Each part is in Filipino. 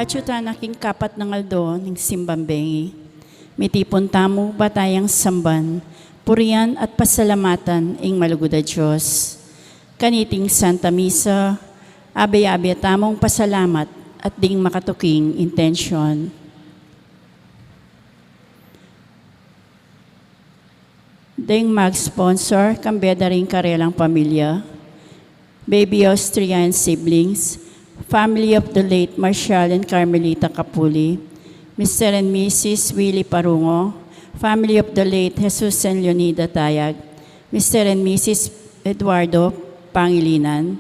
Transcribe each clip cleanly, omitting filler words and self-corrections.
Pachuta naking kapat ng aldo ng simbambengi. Mitipon tamo batayang samban, purian at pasalamatan ing malugod a Diyos. Kaniting Santa Misa, abe-abe tamong pasalamat at ding makatuking intensyon. Ding mag-sponsor, kambeda rin karelang pamilya, Baby Austrian siblings, family of the late Marcial and Carmelita Capuli, Mr. and Mrs. Willie Parungo, family of the late Jesus and Leonida Tayag, Mr. and Mrs. Eduardo Pangilinan,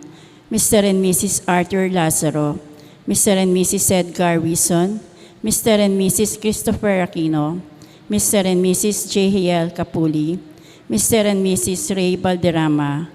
Mr. and Mrs. Arthur Lazaro, Mr. and Mrs. Edgar Wison, Mr. and Mrs. Christopher Aquino, Mr. and Mrs. Jehiel Capuli, Mr. and Mrs. Ray Valderrama,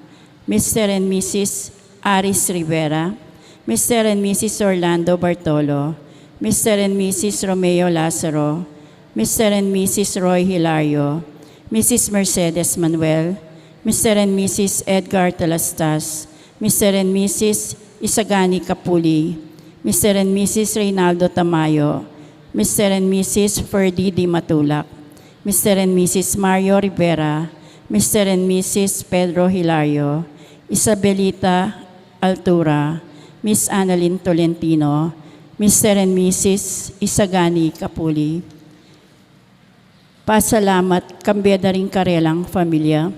Mr. and Mrs. Aris Rivera, Mr. and Mrs. Orlando Bartolo, Mr. and Mrs. Romeo Lazaro, Mr. and Mrs. Roy Hilario, Mrs. Mercedes Manuel, Mr. and Mrs. Edgar Talastas, Mr. and Mrs. Isagani Capuli, Mr. and Mrs. Reynaldo Tamayo, Mr. and Mrs. Ferdy Di Matulak, Mr. and Mrs. Mario Rivera, Mr. and Mrs. Pedro Hilario, Isabelita Altura, Miss Annalyn Tolentino, Mr. and Mrs. Isagani Capuli. Pasalamat kambeda ring karelang pamilya,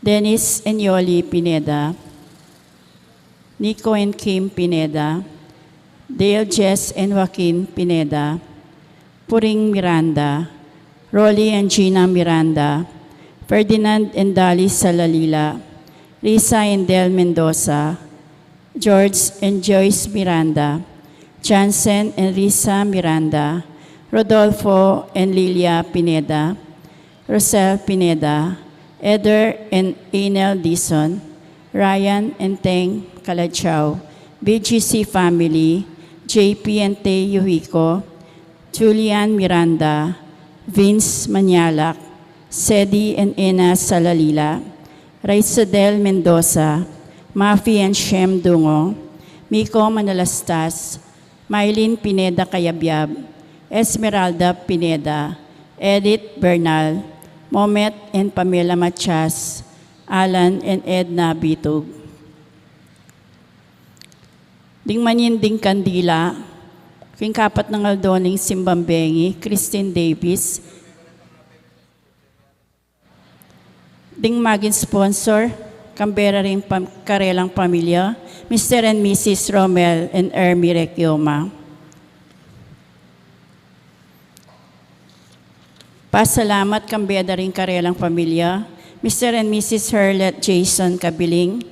Dennis and Yoli Pineda, Nico and Kim Pineda, Dale, Jess and Joaquin Pineda, Puring Miranda, Rolly and Gina Miranda, Ferdinand and Dali Salalila, Risa and Del Mendoza, George and Joyce Miranda, Jansen and Risa Miranda, Rodolfo and Lilia Pineda, Rosel Pineda, Eder and Enel Dison, Ryan and Teng Calachao, BGC family, JP and Tay Yuhiko, Julian Miranda, Vince Manyalak, Sedi and Ena Salalila, Raisadel Mendoza, Mafi and Shem Dungo, Miko Manalastas, Mylene Pineda Kayabyab, Esmeralda Pineda, Edith Bernal, Momet and Pamela Machas, Alan and Edna Bitug. Ding maninding kandila, king kapat ng aldoning simbambengi, Christine Davis. Ding maging sponsor, kambera rin karelang pamilya, Mr. and Mrs. Romel and Ermi Requioma. Pasalamat kambeda rin karelang pamilya, Mr. and Mrs. Herlet Jason Kabiling,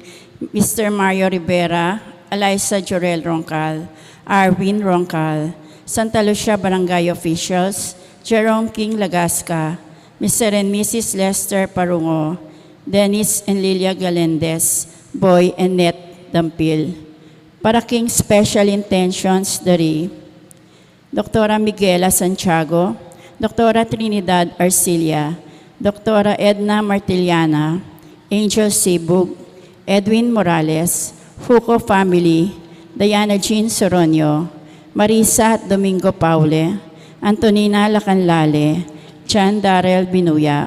Mr. Mario Rivera, Eliza Jorel Roncal, Arvin Roncal, Santa Lucia Barangay Officials, Jerome King Lagasca, Mr. and Mrs. Lester Parungo, Dennis and Lilia Galendez, Boy and Net Dampil. Para King Special Intentions dari, Dr. Miguela Santiago, Dr. Trinidad Arcilia, Dr. Edna Martiliana, Angel Sibug, Edwin Morales, Fuco Family, Diana Jean Soronio, Marisa Domingo Paule, Antonina Lacanlale, John Darrell Binuya,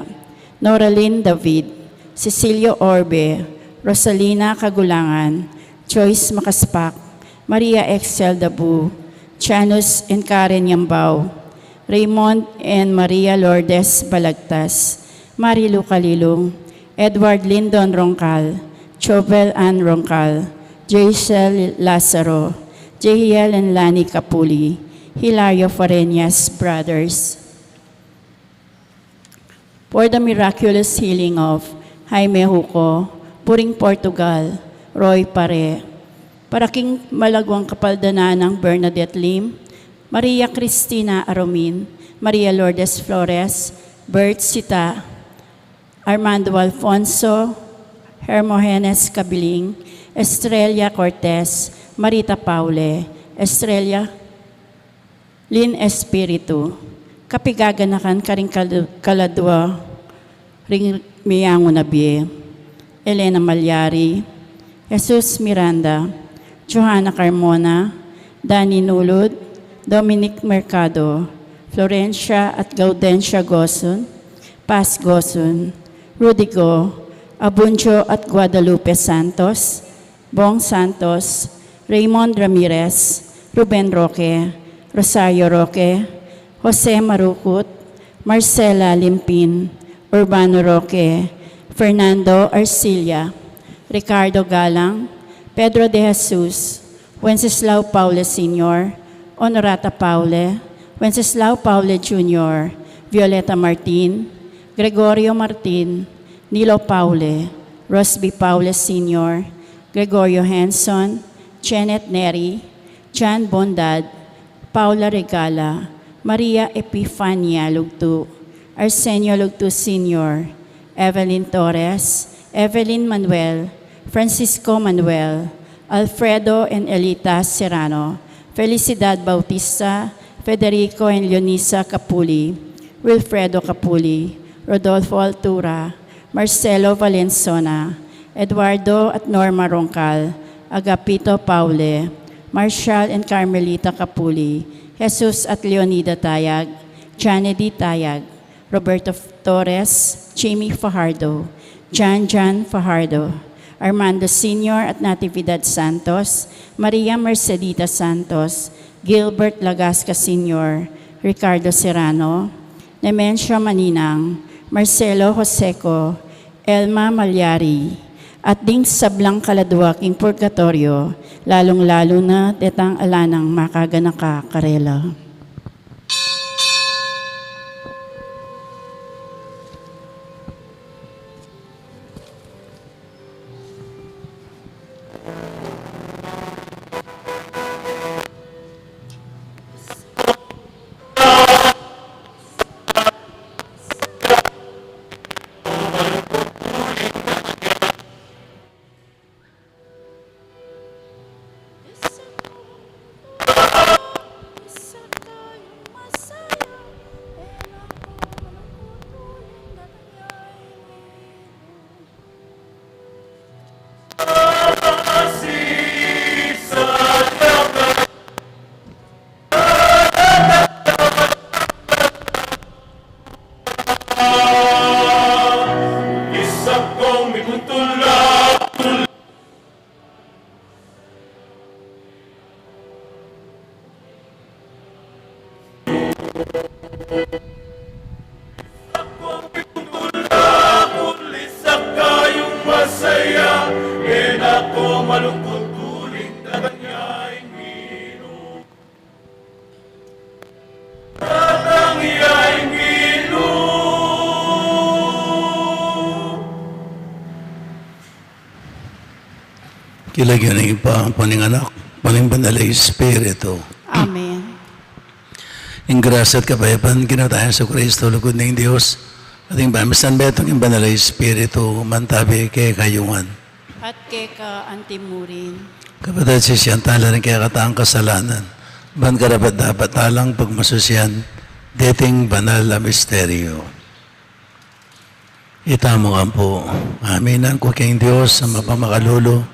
Noraline David, Cecilio Orbe, Rosalina Kagulangan, Joyce Makaspak, Maria Excel Dabu, Chanus and Karen Yambao, Raymond and Maria Lourdes Balagtas, Marilu Kalilong, Edward Lyndon Roncal, Chobel Ann Roncal, Jaisel Lazaro, Jehiel and Lani Capuli, Hilario Fareñas Brothers. For the miraculous healing of Jaime Huco, Puring Portugal, Roy Pare, para king malagwang kapaldanan ng Bernadette Lim, Maria Cristina Aromin, Maria Lourdes Flores, Bert Sita, Armando Alfonso, Hermogenes Cabiling, Estrella Cortez, Marita Paule, Estrella Lin Espiritu, kapigaganakan karing kaladwa ring miyango na biye, Elena Malyari, Jesus Miranda, Johanna Carmona, Danny Nulud, Dominic Mercado, Florencia at Gaudensia Goson, Paz Goson, Rudigo, Abunjo at Guadalupe Santos, Bong Santos, Raymond Ramirez, Ruben Roque, Rosario Roque, Jose Marucut, Marcela Limpin, Urbano Roque, Fernando Arcilla, Ricardo Galang, Pedro de Jesus, Wenceslao Paule Sr., Honorata Paule, Wenceslao Paule Jr., Violeta Martin, Gregorio Martin, Nilo Paule, Rosby Paule Sr., Gregorio Henson, Janet Neri, John Bondad, Paula Regala, Maria Epifania Lugtu, Arsenio Lugtu Sr., Evelyn Torres, Evelyn Manuel, Francisco Manuel, Alfredo and Elita Serrano, Felicidad Bautista, Federico and Leonisa Capuli, Wilfredo Capuli, Rodolfo Altura, Marcelo Valenzona, Eduardo at Norma Roncal, Agapito Paule, Marshall and Carmelita Capuli, Jesus at Leonida Tayag, Janedy Tayag, Roberto Torres, Jamie Fajardo, Jan Fajardo, Armando Sr. at Natividad Santos, Maria Mercedita Santos, Gilbert Lagasca Sr., Ricardo Serrano, Nemencio Maninang, Marcelo Joseco, Elma Malyari, at ding sablang kaladuaking purgatorio, lalong-lalo na detang alanang makaganaka karela. Kilagyan ng ipa, paninganak, panimbanal ay Espiritu. Amen. Ang grasya at kapayapaan, kinatayan sa Kristo, lugod ng Diyos, ating pamisan betong yung banal ay Espiritu, mantabi kay kayungan. At keka antimurin, Kapatid si siyang tala ng kaya kataang kasalanan, ban karapat dapat talang pagmasusyan, dating banal na misteryo. Itamo nga po, aminan ko kayong Diyos sa mapamakalulo,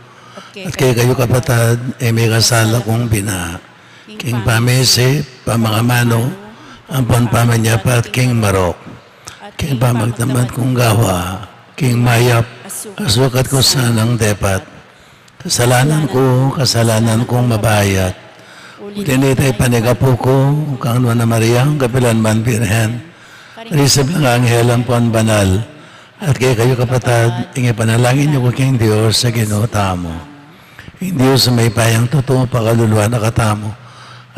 at kay kayo kapatid, may kasala kong bina. King Pamese, Pamangamano, ang panpamanyapa at King Marok. King Pamagtamad kong gawa, King Mayap, asukat ko sanang depat. Kasalanan kong mabayat. Tinitay panigapo ko, kang na Maria, kapilan man birhen. Risip lang ang helang pon banal. At kay kayo kapatid, panalangin niyo ko King Diyos sa ginuta mo. King Diyos may payang totoo pakaluluwa na katamo.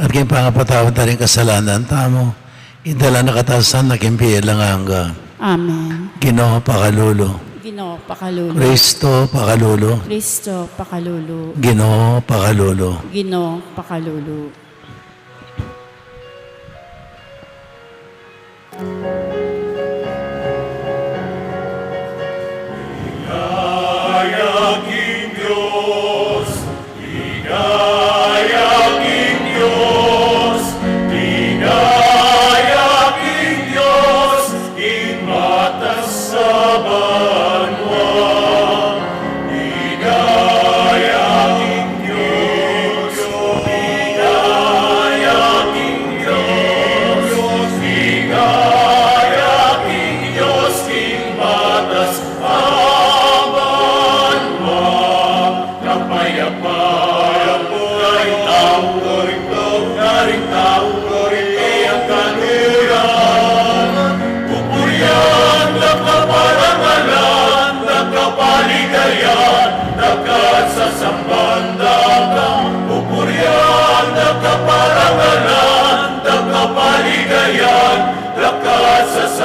At kayong pangapatawad na rin kasalanan tamo. Indala na katasan na kimpiya lang hangga. Amen. Ginoo pakalulo. Ginoo pakalulo. Kristo pakalulo. Kristo pakalulo. Ginoo pakalulo. Ginoo pakalulo.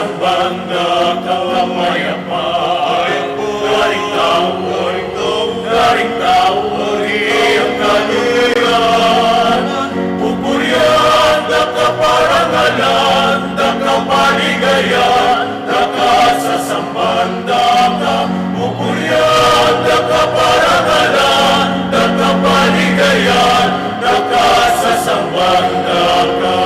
sambanda kapayapaan, galing tao, iyong kaluyan, pupuryan, da kaparangalan, da kapaligayan, da kasasambanda ka, pupuryan, da kaparangalan, da kapaligayan, da kasasambanda ka.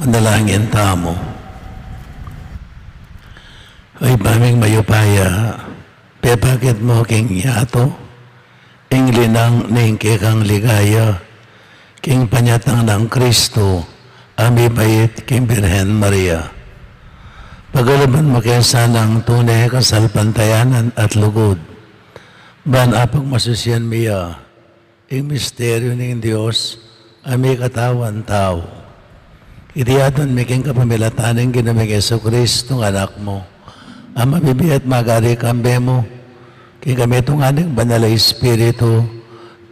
Manalangin tamo. Ay baming mayupaya, pepakit mo king yato, ing linang ning kikang ligaya, king panyatang ng Kristo, ami bait king Birhen Maria. Pagalaban mo kaya sanang tunay kasalpantayanan at lugod, ban apag masusyan miya, ing misteryo ng Diyos, ami katawan tao. Itiyaton miking kapamilatan ng ginamig Yesu Kristo ng anak mo. Ang mabibiyat magari kambe mo. King kami itong aning banal na Espiritu,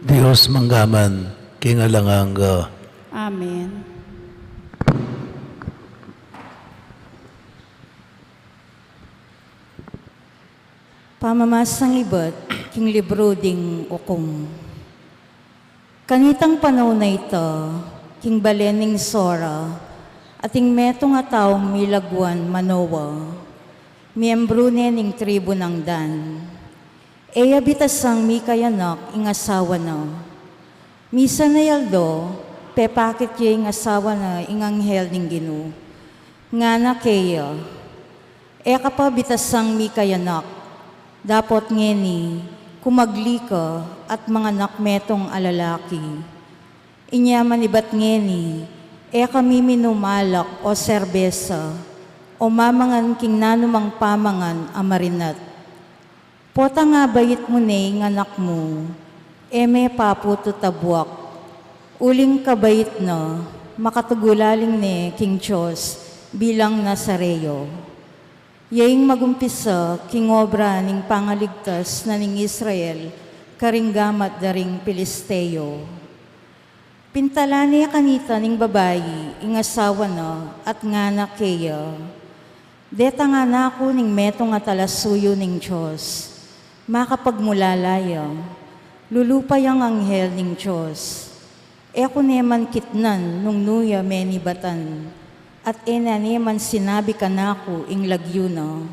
Diyos manggaman, king alanganga. Amen. Pamamasang ibat, king libro ding ukom. Kanitang panahon na ito, king balening sora, ating metong ataong milagwan manowa, miyembro ning tribo ng Dan. Eya bitasang mikayanak ing asawa na. Misa na yaldo, pepakit ye ing asawa na ing anghel ning Ginu. Nga na kaya, e kapabitasang mikayanak, dapat ngeni, kumagli ka at mga nakmetong alalaki. Inya manibat ngeni, e kami minumalak o serbesa, o mamangan king nanumang pamangan amarinat. Pota nga bayit mo ne ng anak mo, e may paputo tabuak. Uling kabayit na, makatugulaling ne king Diyos bilang Nazareo. Yaing magumpisa king obra ning pangaligtas na ning Israel, karinggamat daring Pilisteo. Pintala niya kanita ning babayi, ing asawa na at nga na kaya. Deta nga na ako ning metong atalasuyo ning Diyos. Makapagmulalaya, lulupay ang anghel ning Diyos. Eko neman kitnan nung nuya menibatan, at ena neman sinabi kanako ing lagyo na.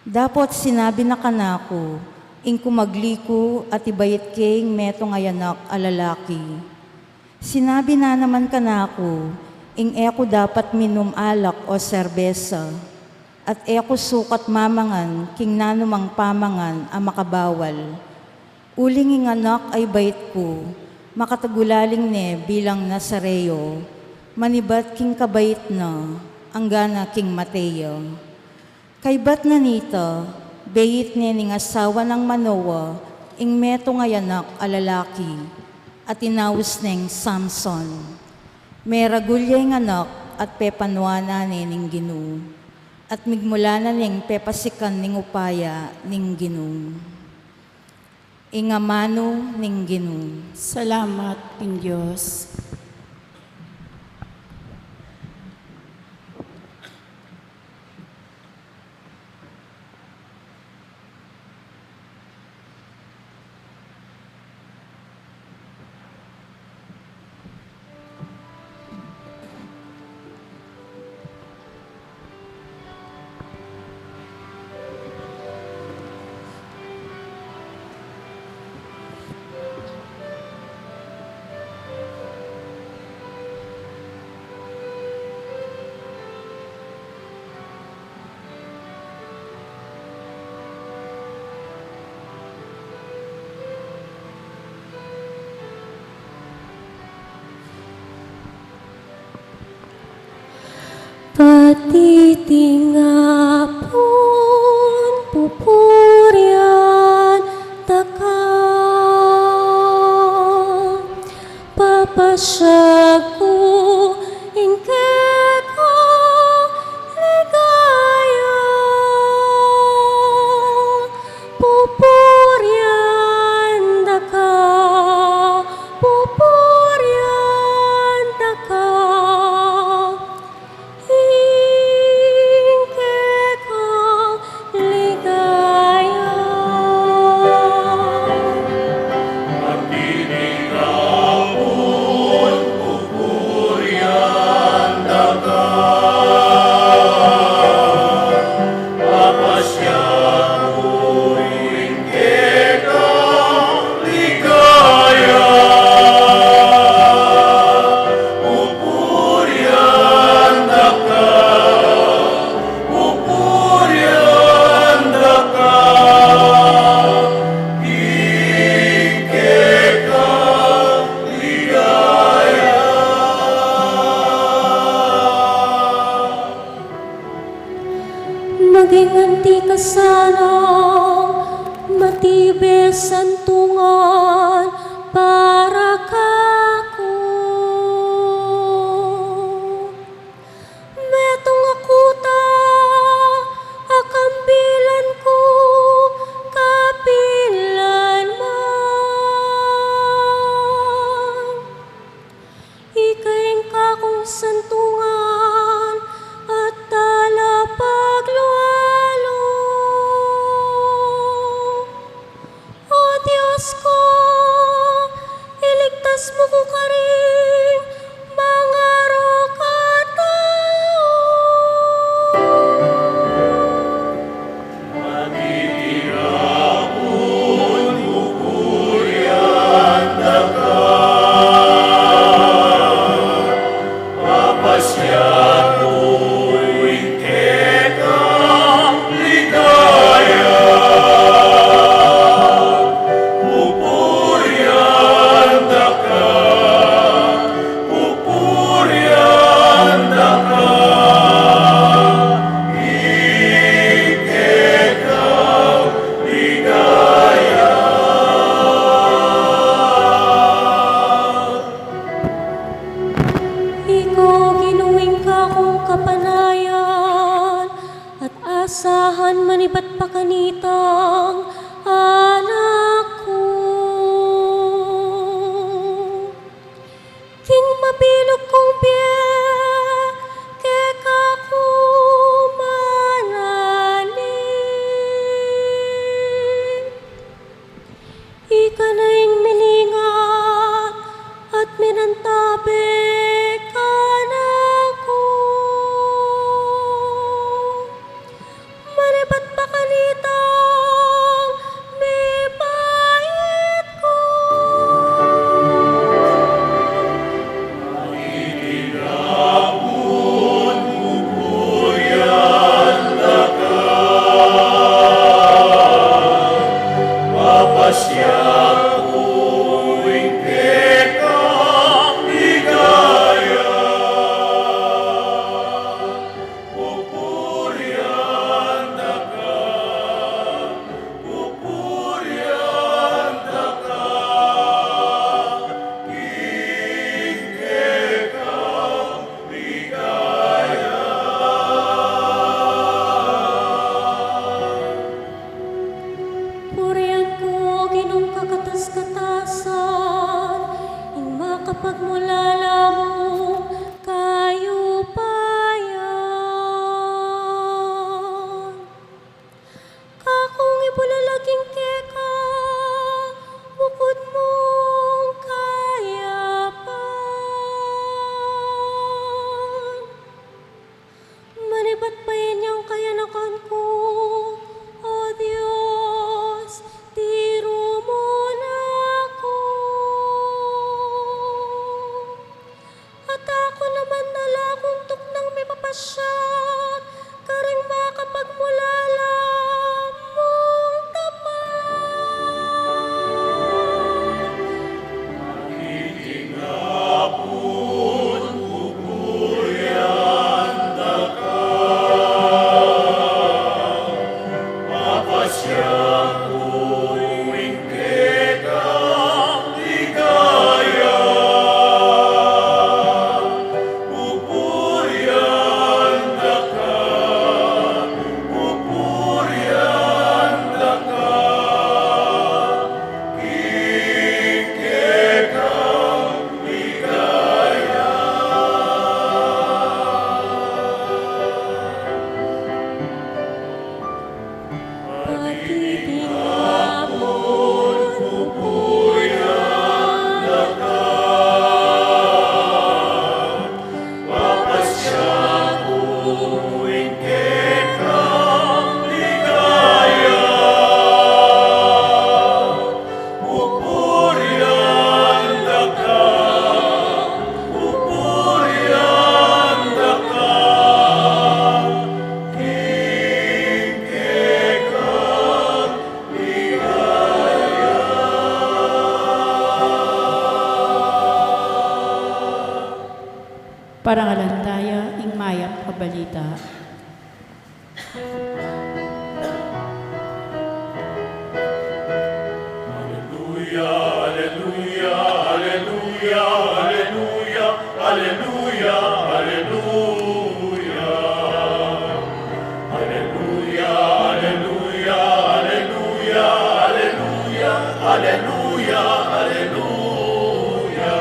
Dapat sinabi na kanako, ing kumagliko at ibayit king metong ayanak alalaki. Sinabi na naman kanako, ing eko dapat minum alak o serbesa, at eko sukat mamangan, king nanumang pamangan ang makabawal. Uling ing anak ay bait ko, makatagulaling ne bilang Nazareo, manibat king kabait na, anggana king Mateo. Kay bat na nita, bayit ne ning asawa ng Manoa, ing meto ngayanak alalaki, at inawis ning Samson. Meragulya ing anak at pepanuana ning Ginu, at migmula na ning pepasikan ning upaya ning Ginu. Ingamano ning Ginu. Salamat, King Diyos. titingapon pupuryan taka papasyaku ingkeko ligaya pupuryan taka pupuryan taka ingkeko ligaya. Maging anti ka sana, matibes ang tungan para kako. Metong akuta, akambilan ko, kapilan man. Ikaing kakong santungan, at tala paglualo. O Diyos ko, iligtas mo ko ka rin, mga rokatao. Ikaw ginuwing ka kong kapanayan at asahan manibat pa kanitang anak ko. King mabilog kong biye, keka ko manalig. Ika na ing milingat at minantabi ka na ko. Manibat pa kanitang may bayit ko. Purihan ko, ginong kakatas parangalandaya, ing mayang pabalita. Alleluia, alleluia, alleluia, alleluia, alleluia, alleluia. Alleluia, alleluia, alleluia, alleluia, alleluia, alleluia.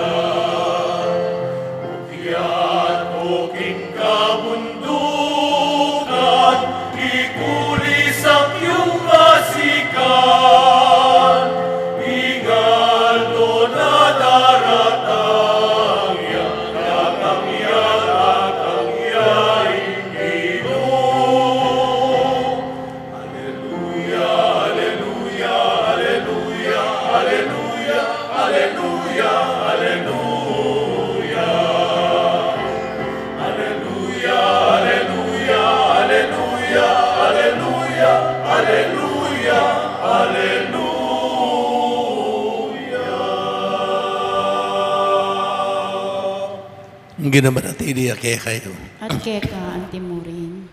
Tiyan o king kabundukan, ikulis ang iyong kasikan. Ingal doon na daratang yakang Ginoo. Alleluia, alleluia, alleluia, alleluia, alleluia, alleluia. Alleluia, alleluia, alleluia, alleluia, alleluia, alleluia. Ginamanatili ake kayo. At keka ang timurin.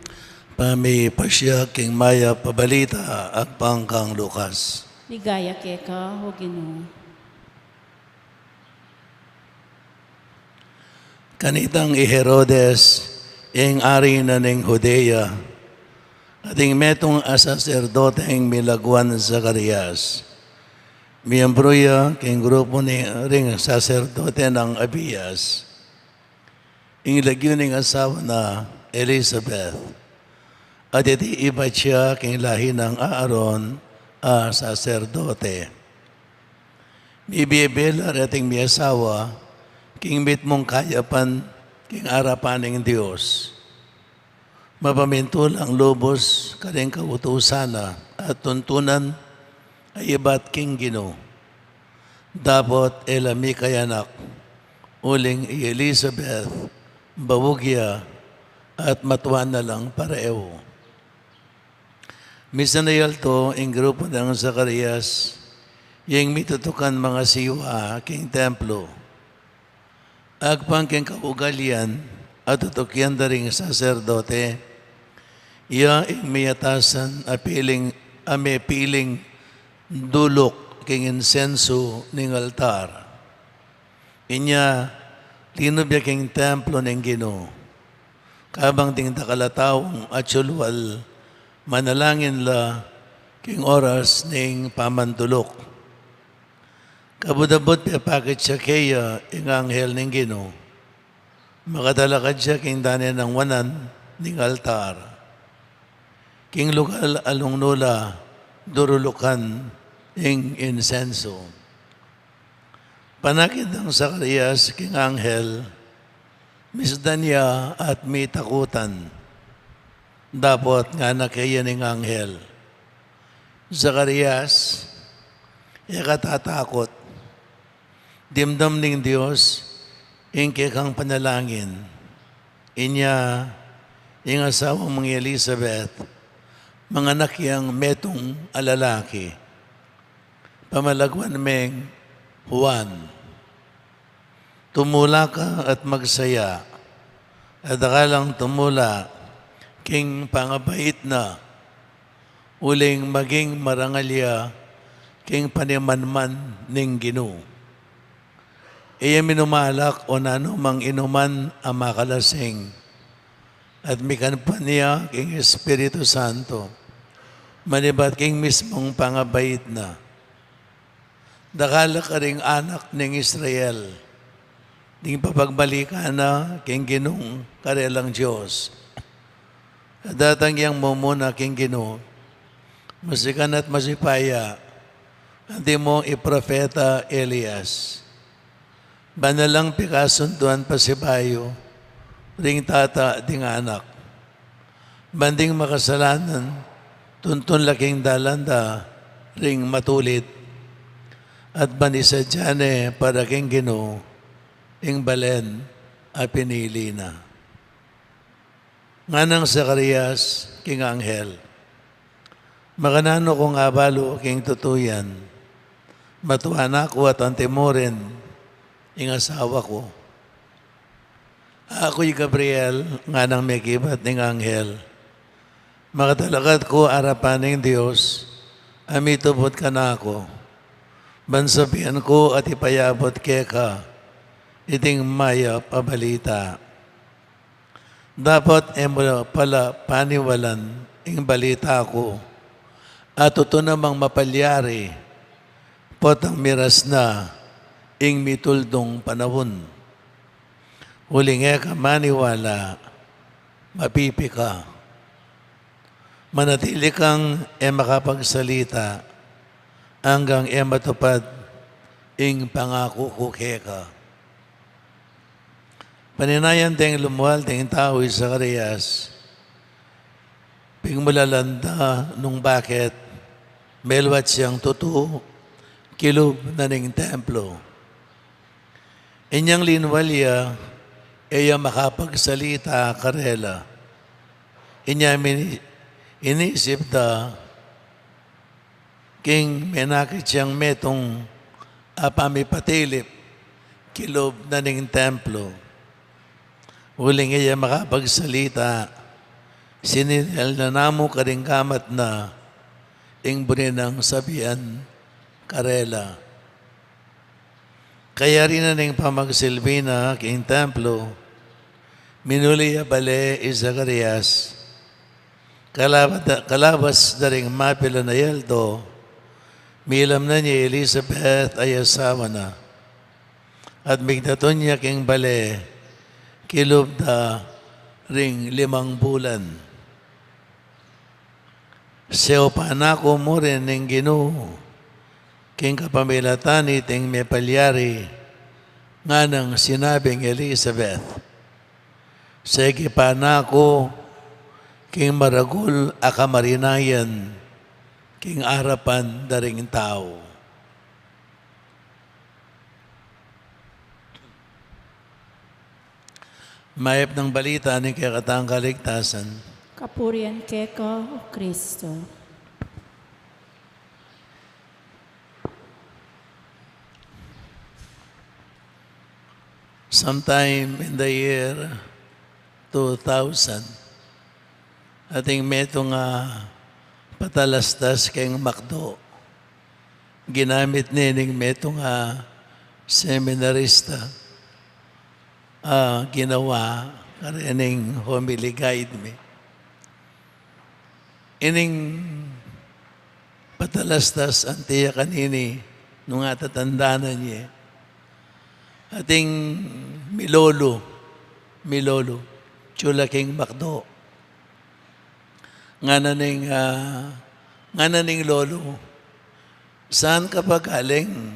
Pami pasya king maya pabalita at pangkang Lukas. Ligaya keka, o Ginoo. Kanitang Herodes, ing ari na ning Judea, at ing metong asaserdoteng milagwan Zacarias. Miyembroya king grupo ni ring saserdote ng Abias. Ing lagyo ning asawa na Elizabeth. At iti iba siya king lahi ng Aaron a saserdote. Mibibela reting mi asawa, king mit mong kayapan, king arapan ng Diyos. Mapamintul ang lubos, karing kautosana, at tuntunan ay iba't king Ginoo. Dapat elami kayanak, uling Elizabeth, bawugya, at matuan na lang pareho. Misanayal to, ing grupo ng Zacarias, yung mitutukan mga siwa, king templo. Agpang king kaugalian at tutukyan da ring saserdote, iya ing miyatasan ame piling dulok king insenso ning altar. Inya, linubya king templo ning Ginoo. Kabang ting takalatawang at sulwal, manalangin la king oras ning pamantulok. Kabudabot pipakit siya kaya ing anghel ning Ginoo. Makadalakad siya king dani ng wanan ning altar. King lugal along nula durulukan ing insenso. Panakit ng Zacarias king anghel, misdan niya at may takutan. Dapat nga nakaya ning anghel. Zacarias, ikatatakot. Dimdam ning Diyos, ingke kang panalangin. Inya, ing asawa mong Elizabeth, mga nakyang metong alalaki. Pamalagwan meng Juan. Tumula ka at magsaya. At akalang tumula, king pangabait na, uling maging marangalya, king panimanman ning Ginoo. Iya minumalak o nanumang inuman ang makalasing, at mikan pa niya king Espiritu Santo, manibat king mismong pangabait na. Dakala ka ring anak ning Israel, ding papagbalikan na king Ginoong karelang Diyos. Datang yang mumuna king Ginoo, masikan at masipaya, hindi mo iprofeta Elias. Banalang pikasunduan pa si Bayo, ring tata ding anak. Banding makasalanan, tuntun laking dalanda, ring matulit. At banisa dyan para king Ginoo, ing balen a pinili na. Nga nang Zacarias, king anghel, makanano kong abalo king tutuyan, matuana ko at antimurin, ing asawa ko. Ako'y Gabriel, nga nang may kibat ng anghel. Makatalakat ko arapan ng Diyos, amitubot ka na ako. Bansabihan ko at ipayabot keka, iting maya pabalita. Dapat emo pala paniwalan ang balita ko, at ito namang mapalyari, potang miras na, ing mituldong panahon. Huling ka maniwala, mapipi ka. Manatili kang makapagsalita hanggang matupad ing pangako ko keka. Paninayan ting lumuhal ting tao sa Zacarias, pingmulalanda nung bakit melwat siyang tutu, kilub na ning templo. Inyang linwalya, iya makapagsalita karela. Inya inisip da king menakit siyang metong apamipatilip kilob na ning templo. Huling iya makapagsalita, sinilal na namo karing kamat na ing buninang sabihan karela. Kaya rin na ning pamagsilbi na king templo, minuli bale Zacarias, kalabas na ring mapila na yeldo, milam na niya Elizabeth ay asawa na, at migdaton niya king bale, kilob da ring 5 bulan. Seo panako mo rin ng Ginoo, king kapamilatan iting may palyari nga nang sinabing Elizabeth. Sige pa na ako, king maragul akamarinayan, king arapan daring tao. Mayap ng balita ni kakatang kaligtasan. Kapurian keka, O Kristo. Sometime in the year 2000, ating meto nga patalastas kayong makdo. Ginamit nining meto nga seminarista. Ginawa karining homily guide me. Ining patalastas ang tiya kanini nung atatandaan niya. Ating milolo, chula king makdo. Nga na ning lolo, saan ka pa galing?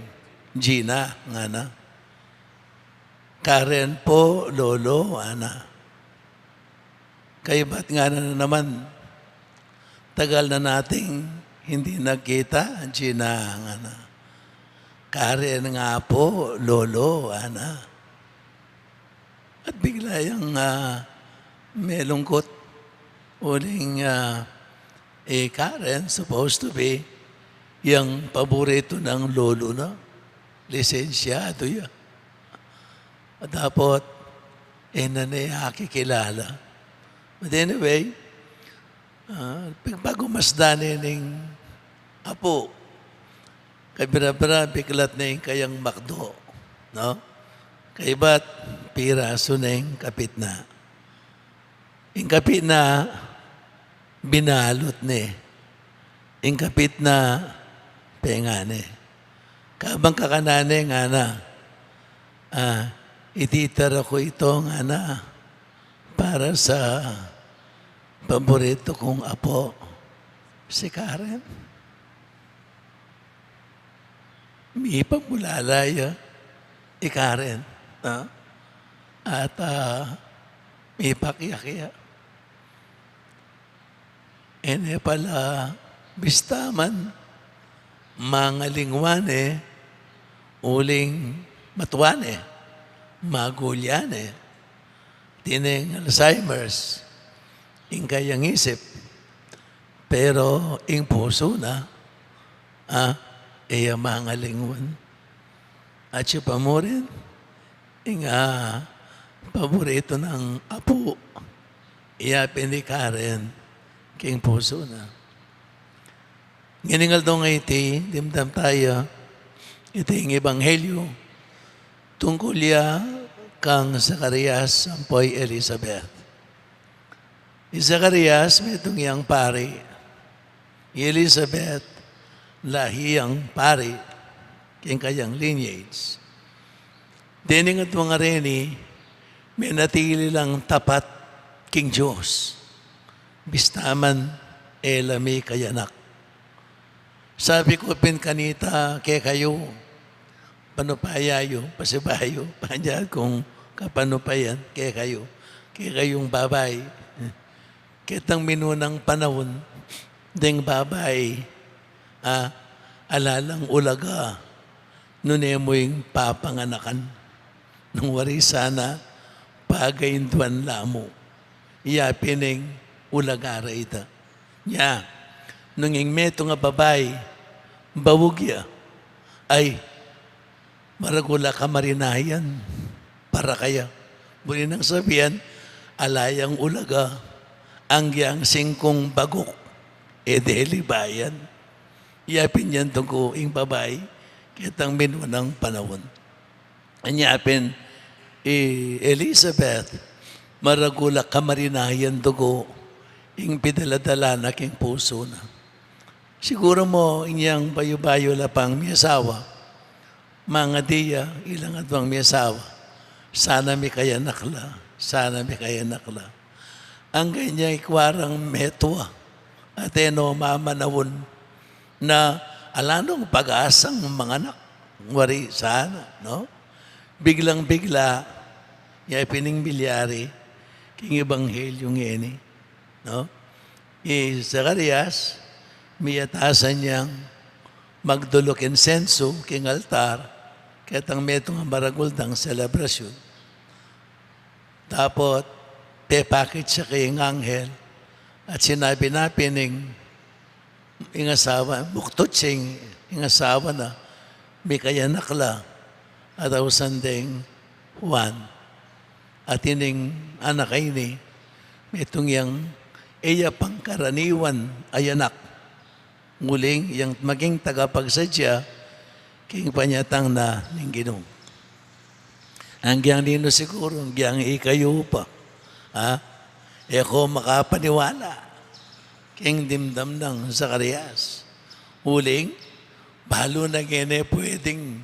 Gina, nga na. Karen po, lolo, ana. Kayo ba't nga na naman, tagal na nating hindi nagkita, Gina, nga na. Karen nga po, lolo, ana. At bigla yung may lungkot. Uling Karen, supposed to be yung paborito ng lolo na. Lisensyado yan. At dapat, nakikilala. But anyway, bago masdanin ng apo, kabira-bira, biglat na yung kayang makdo. No? Kaiba't piraso na yung kapit na. Yung kapit na, binalot na. Yung kapit na, pengane. Kabang kakanane nga na, ititara ko ito nga na, para sa paborito kong apo, si Karen. May pagmulalaya, Karen. At may pakiyakya. Pala, bistaman, mangalingwane, uling matuwane, magulyane, tineng Alzheimer's, ing kayang isip, pero ing puso na, iya mangalingwan. At siya pa mo rin, ing paborito ng apo, iyapin ni Karen, king puso na. Nganingal dong iti, dimdam tayo, ito yung ebanghelyo, tungkol ya kang Zacarias sampoy Elizabeth. Si Zacarias, may itong iyang pari. Elizabeth, lahiyang pari, king kayang lineage. Dining at mga reni, may natili lang tapat king Diyos. Bistaman, elami kayanak. Sabi ko pin kanita, kay kayo, panupayayo, pasibayo, panya kung kapanupayan, kay kayong babay. Kitang minunang panahon, ding babay, alalang ulaga, nunemoy papanganakan, nung wari sana, pagainduan lamo, iya pining ulagara ita. Nya, nung ingmeto nga babay, bawugya, ay, maragula ka marinayan, para kaya. Muli nang sabihan, alayang ulaga, ang yang singkong bagok, edeli bayan. Iyapin yan tugo ing babay, kitang minunang panahon. Anyapin, Elizabeth, maragula ka marinayan tugo, ing pidaladala na king puso na. Siguro mo, inyang bayo-bayo lapang miyasawa, mga diya, ilang atwang miyasawa, sana may kaya nakla, sana may kaya nakla. Ang ganyan ikwarang metwa, at eno mamanawon, na alanong pag-asang mga anak, wari sana, no? Biglang-bigla, ya pining bilyari, king ebanghelyo ngeni, no? Zacarias, miyatasan niyang magdulok insenso king altar, ketang metong maraguldang selebrasyon. Tapos, pepakit siya kay anghel at sinabi na pining ingasawa, buktot siyang ingasawa na may kayanakla at awsandeng Juan at ining anak ini may tungyang iya pangkaraniwan ay anak nguling yang maging tagapagsadya king panyatang na ning Ginoo. Ang giyang nino siguro, ang giyang ikayo pa. Eko makapaniwala. King dimdam ng Zacarias. Uling, balo na gine pwedeng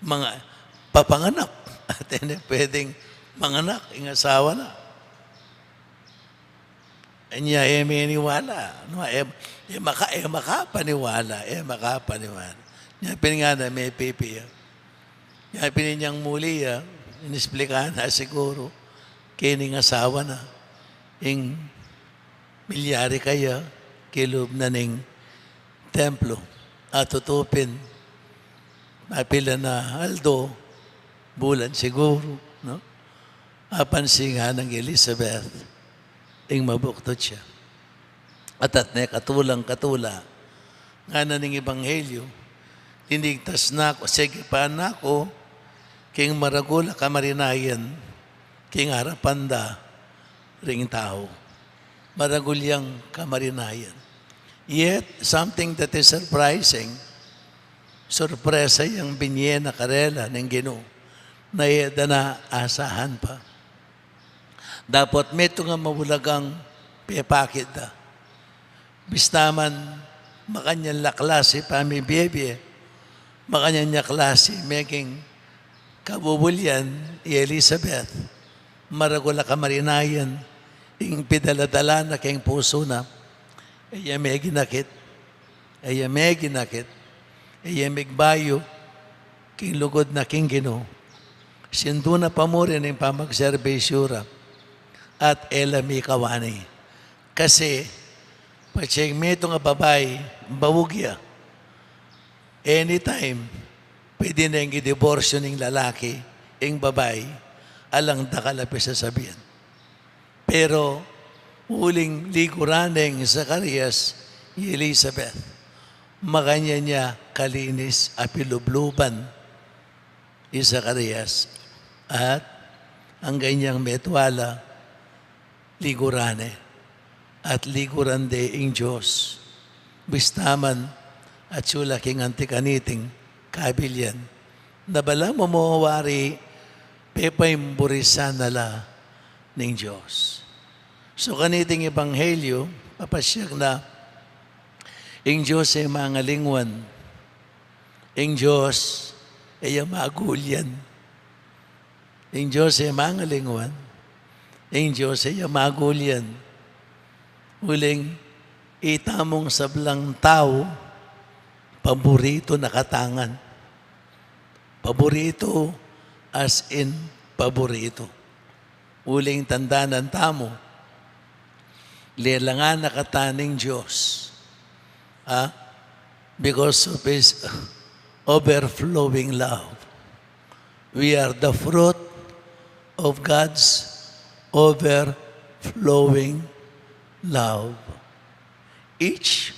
mga papanganak. At ene pwedeng manganak, ingasawa na. Anya meniwala. No, makapaniwala. Nya piningana may pipi. Nya pininyang muli, inisplikahan na siguro. Kining asawa na, ing milyari kaya, kilob na ning templo, at tutupin, mapila na aldo, bulan siguro, no? Apansin nga ng Elizabeth, ing mabuktot siya. At katulang-katula, nga na ning ebanghelyo, tinigtas na ako, sige pa na ako, king maragula kamarinayan, king harapanda ring tao. Maragulyang kamarinayan. Yet, something that is surprising, sorpresa yung binye na karela ng Ginoo na iyada na asahan pa. Dapat meto nga mawulagang pepakit da. Bistaman, makanyang laklase pamibiyebye, makanyang laklase making kabubulyan Elizabeth, maragula kamarinayan, ing pidaladala na keng puso na, ay may ginakit, ay migbayo, king lugod na king Ginoo. Sindu na pa mo rin ang pamagserbisyura at elami kawani. Kasi, patseng meto nga babay, bawugya, anytime, pwede na yung diborsyo ng lalaki, yung babay, alang dakalapi sa sabihan. Pero, uling liguraneng Zacarias, Elizabeth, makanya niya kalinis apilubluban Zacarias at ang ganyang metwala, ligurane, at ligurande ing Diyos. Bistaman at sulaking antikaniting kabilyan. Nabala mo mawari, pepay mburisan nala ning Diyos. So kaniting ebanghelyo, papasyak na, ing Diyos ay mga lingwan, ing Diyos ay magulyan, ing Diyos ay mga lingwan, ing Diyos ay magulyan. Uling, itamong sablang tao, paborito na katangan. Paborito as in paborito. Uling tandanan tamo, lilangan na kataning Diyos. Because of His overflowing love. We are the fruit of God's overflowing love. Each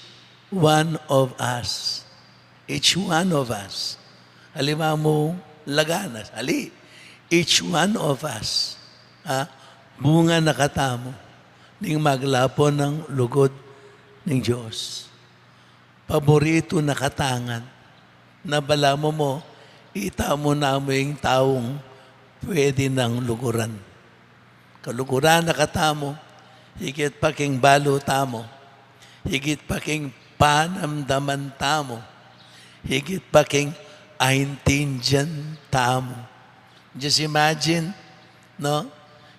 one of us, halimbawa mo laganas, each one of us, bunga nakatamo, ning maglapo ng lugod ng Diyos. Paborito na katangan, nabala mo, itamo na mo yung taong pwede ng luguran. Kaluguran na katamo, higit pa king balo tamo, higit pa king panamdaman tamo, higit pa king aintindihan tamo. Just imagine, no?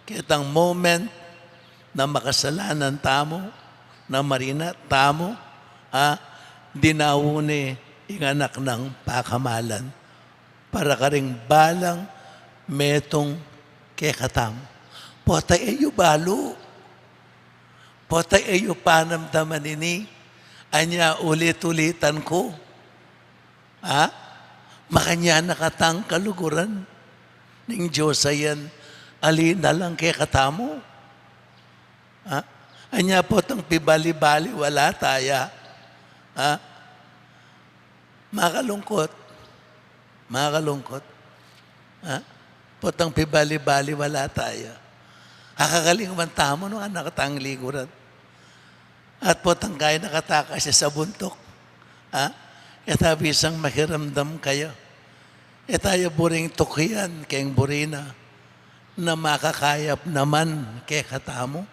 Kitang moment na makasalanan tamo, na marina tamo, dinawuni yung anak ng pakamalan para ka ring balang metong kekatam. Potay ayo balo. Potay ayo panamdaman ini. Anya ulit-ulitan ko. Makanya nakatang kaluguran ng Diyos ayan alina lang kekatamo. Anya potang pibali-bali wala taya. Makalungkot. Potang pibali-bali wala tayo. Akakaling man tamo nung nakatang liguran. At potang kaya nakatakas siya sa buntok. Bisang makiramdam kayo. Tayo buring tukian kayong burina na makakayap naman kay katamo.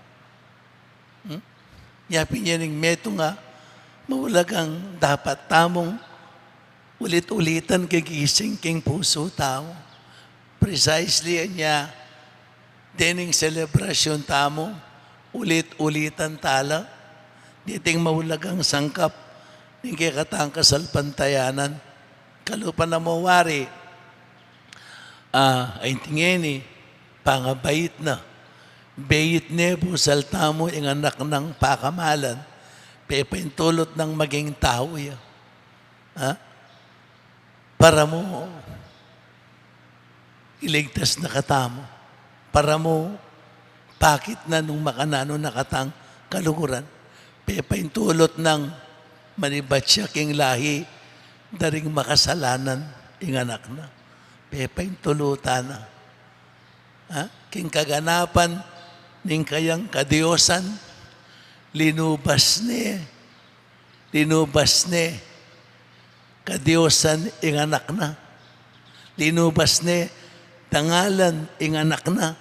Yapin niya ng meto nga, mawalagang dapat tamong ulit-ulitan kagising king puso tao. Precisely niya, dining celebration tamo, ulit-ulitan tala, diting mawalagang sangkap, ng kikatang kasalpantayanan, kalupan na mawari, ay tingeni, pangabait na, bayit nebo saltamo ang anak ng pakamalan, pepintulot ng maging tao ya. Para mo iligtas na katamo. Para mo pakit na nung makanano nakatang kaluguran. Pepintulot ng manibatya king lahi daring makasalanan ing anak na. Pepintulutan na. King kaganapan ning kayang kadiyosan linubas ni kadiyosan ing anak na. Linubas ni tangalan ing anak na.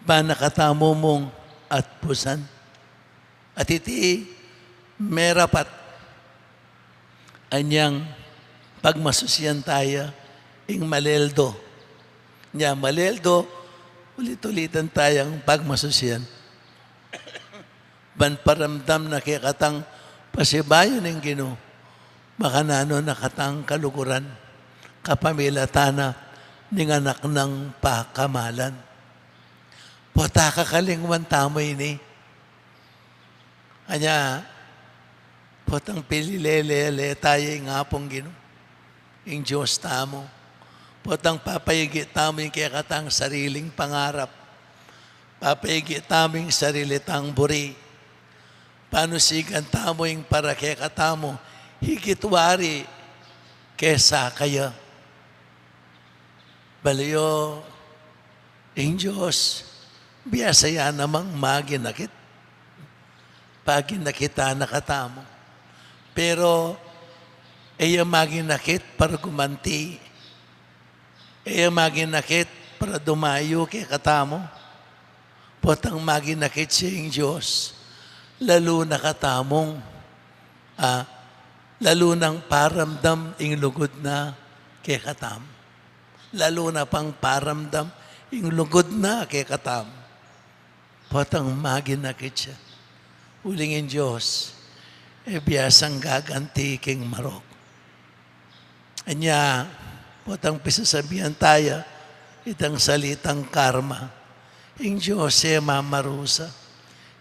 Ba nakatamo mong at pusan. At iti merapat anyang pagmasusiyan tayo ing maleldo. Nya maleldo, ulit-ulitan tayang pagmasusiyan. Banparamdam na kikatang pasibayo ng Ginoo, makanano nakatang kaluguran, kapamilatana ng anak ng pakamalan. Pota kakalingwan tamo ini. Anya, potang pililele tayo nga pong Ginoo, ing Diyos tamo. Potang papayigit tamo yung kikatang sariling pangarap. Papayigit tamo yung sarilitang buri. Panusigan tamo yung para kikatamo, higitwari kesa kaya. Baliyo, Ang Diyos, biyasa yan namang maginakit. Paginakita nakatamo. Pero, iya maginakit para gumanti. Iya maginakit para dumayo kay katamo. Potang maginakit siya ang Diyos. Lalo na katamong, lalo nang paramdam ing lugod na kay katam. Lalo na pang paramdam ing lugod na kay katam. Potang maginakit siya. Ulingin Diyos, biyasang gaganti king marok. Anya, potang pisasabihan tayo, itang salitang karma. Ing Diyos mamarusa.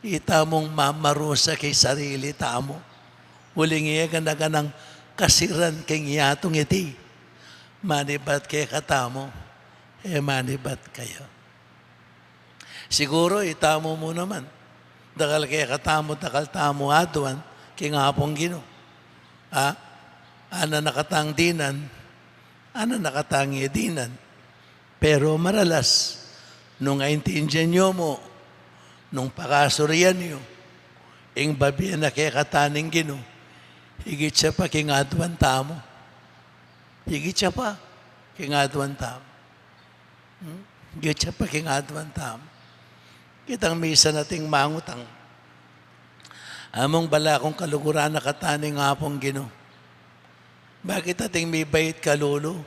Itamong mamarusa kay sarili tamo. Uling iya ganang kasiran king yatong iti. Manibat kay katamo, manibat kayo. Siguro itamo mo naman. Dakal kay katamo, dakal tamo aduan, king hapong gino. Ana nakatang dinan, ana nakatang dinan. Pero maralas, nung aintindihan nyo mo, nung pakasurian nyo, ing babi na kay kataning gino, higit siya pa king aduan tamo. Higit siya pa king aduan tamo. Higit siya pa king aduan tamo. Kitang misa nating mangutang. Among bala kong kaluguran na kataning hapong gino. Bakit ating may bait kalulu?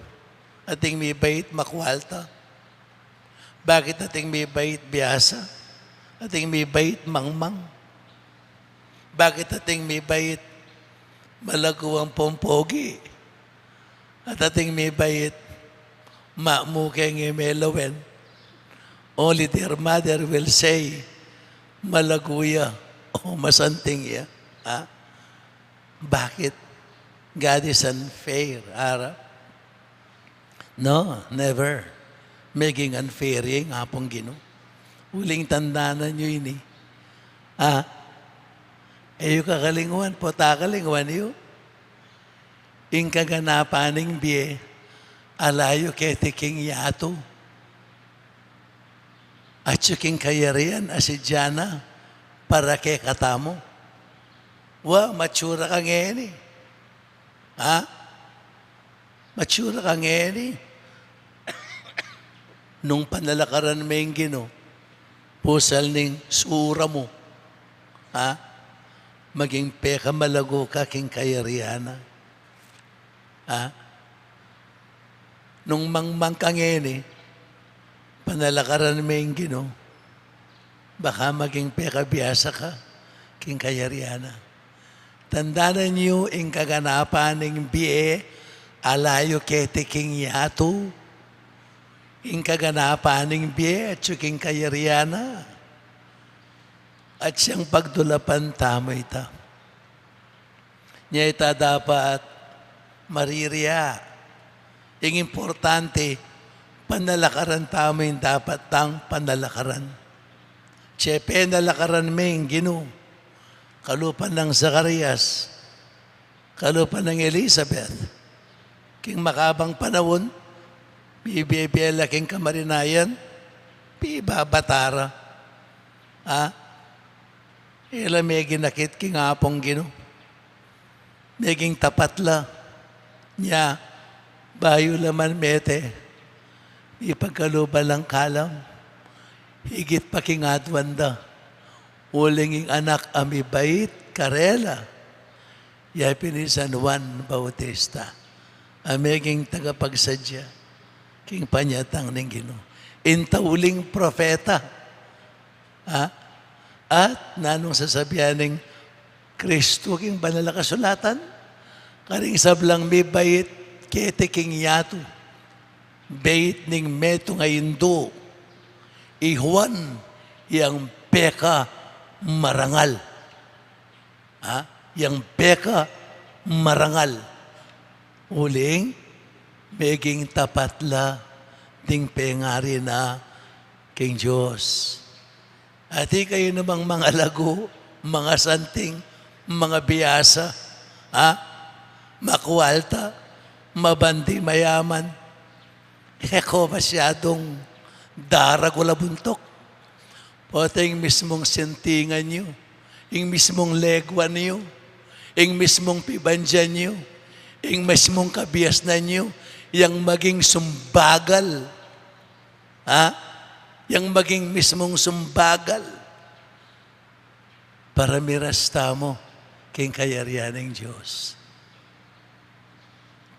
Ating may bait makwalta? Bakit ating may bait biyasa? Ating may bait mangmang? Bakit ating may bait malaguang pompogi? At ating may bait maamukeng imelawen? Only their mother will say, malaguya o masanting ya. Bakit? God is unfair, Ara. No, never. Making unfair yung hapong gino. Uling tandaanan nyo ini. Yung kakalinguan po, takalinguan yun. Yung kaganapaning biye, alayo ketiking yato. At yung kayarian, asidyana, para kay katamo. Matsura ka ngeni. Matsura ka ngeni. Nung panalakaran may gino, pusal ning sura mo. Maging peka malago ka king kayariana. Nung mangmang ka ngeni, panalakaran may gino, baka maging peka biyasa ka king kayariana. Tandaan niyo ing kaganapan ng biye, alayo kete king yato. Ing kaganapan ng biye at king kayariana. At siyang pagdulapan tamo ita. Niya ita dapat maririya. Ing importante, panalakaran tamo yung dapat tang panalakaran. Chepe nalakaran ming gino. Kalupan ng Zacarias, kalupan ng Elizabeth, king makabang panahon, bibibiyala king kamarinayan, bibabatara. Ila may ginakit king apong gino. Meging tapatla niya, bayo laman mete, ipagkaluban lang kalam, higit pa king adwanda. Ulinging anak amibait karela. Ya pinisan Juan Bautista. Ameging tagapagsadya. King panyatang ng Ginoo. Intauling propeta. At nanong sasabihan ng Kristo king banal na kasulatan. Karing sablang may bait kete king yato. Bait ning meto nga indo. Ihuan yang peka marangal. Yang peka marangal. Uling, meging tapatla ting pengari na king Diyos. At kayo namang mga lago, mga santing, mga biyasa, makwalta, mabandi mayaman, ko masyadong darag wala buntok. Pati yung mismong sentingan nyo, yung mismong legwa niyo, yung mismong pibandyan nyo, yung mismong kabias na nyo, yung maging sumbagal. Ha? Yung maging mismong sumbagal. Para mirasta mo king kayarihan ng Diyos.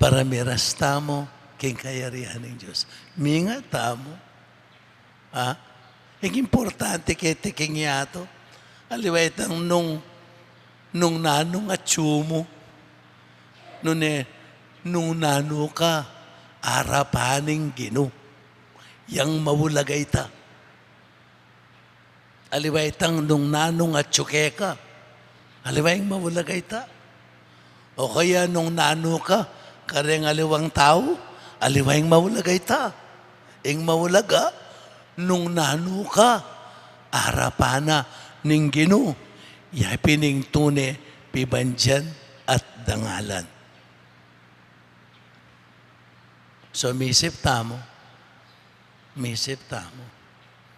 Para mirasta mo king kayarihan ng Diyos. Mingata mo. Ha? Yung importante kay tiking yato. Aliwait ang nung nanong at tsumo. Nung nano ka, arapaning gino. Yang mawulagay ta. Aliwaitang nung nanong at tsukeka. Aliwayang mawulagay ta. O kaya nung nano ka, kareng aliwang tao, aliwayang mawulagay ta. Ing mawulaga, nung nano ka, arapana ning gino. Yapining tune, pibandyan at dangalan. So, misip tamo. Misip tamo.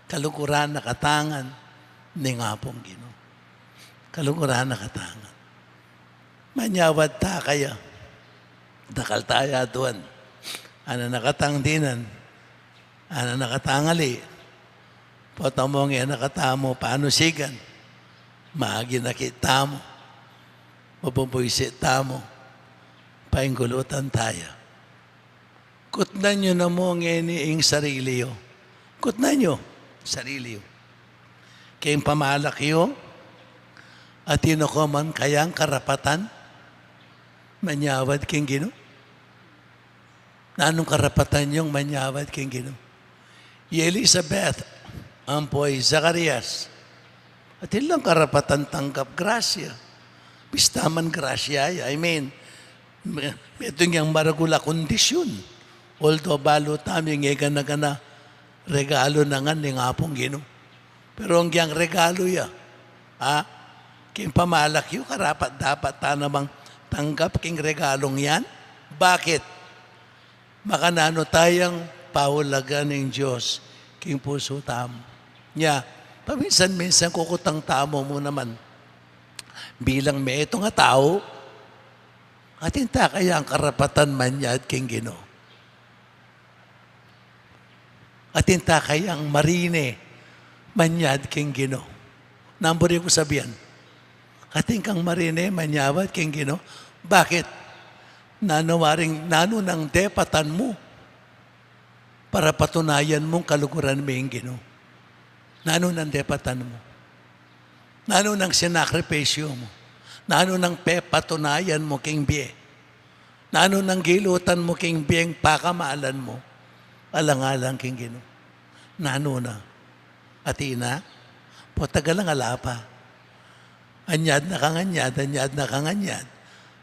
Kalukuran na katangan ni nga pong gino. Kalukuran na katangan. Manyawad ta kaya. Dakal taya doon. Ana nakatangdinan. Ana nakatangali. Potamong yan nakatamo. Paano sigan? Maagi nakita mo. Mapupuisit tamo. Painggulutan tayo. Kutnan nyo na mo ngeni sarili yo. Kutnan nyo. Sarili yo. Kayong pamalakyo at inukuman kayang karapatan manyawad king gino. Na anong karapatan yung manyawad king gino? Y Elizabeth, ampoy Zacarias, at ilang karapatan tanggap grasya. Bistaman grasya, I mean, ito yung maragula kondisyon. Although balo taming gana regalo na nga ni nga pong gino. Pero ang giyang regalo ya, king pamalakyo, karapat dapat ta namang tanggap king regalong yan. Bakit? Makanano tayang paulagan ng Diyos king puso tamo. Nya, paminsan-minsan kukutang tamo mo naman. Bilang may ito nga tao, at hinta kaya ang karapatan man niya at king gino. At hinta kaya ang marine manyad king gino. Namburi ko sabihan. Kating kang marine, manyawad king gino. Bakit? Nano ng depatan mo para patunayan mong kaluguran mo yung gino. Nano ng depatan mo. Nano ng sinakripisyo mo. Nano ng patunayan mo king biye. Nano ng gilutan mo king biyeng pakamalan mo. Alang-alang king gino. Nano na. Atina, po tagalang alapa. Anyad na kanganyad.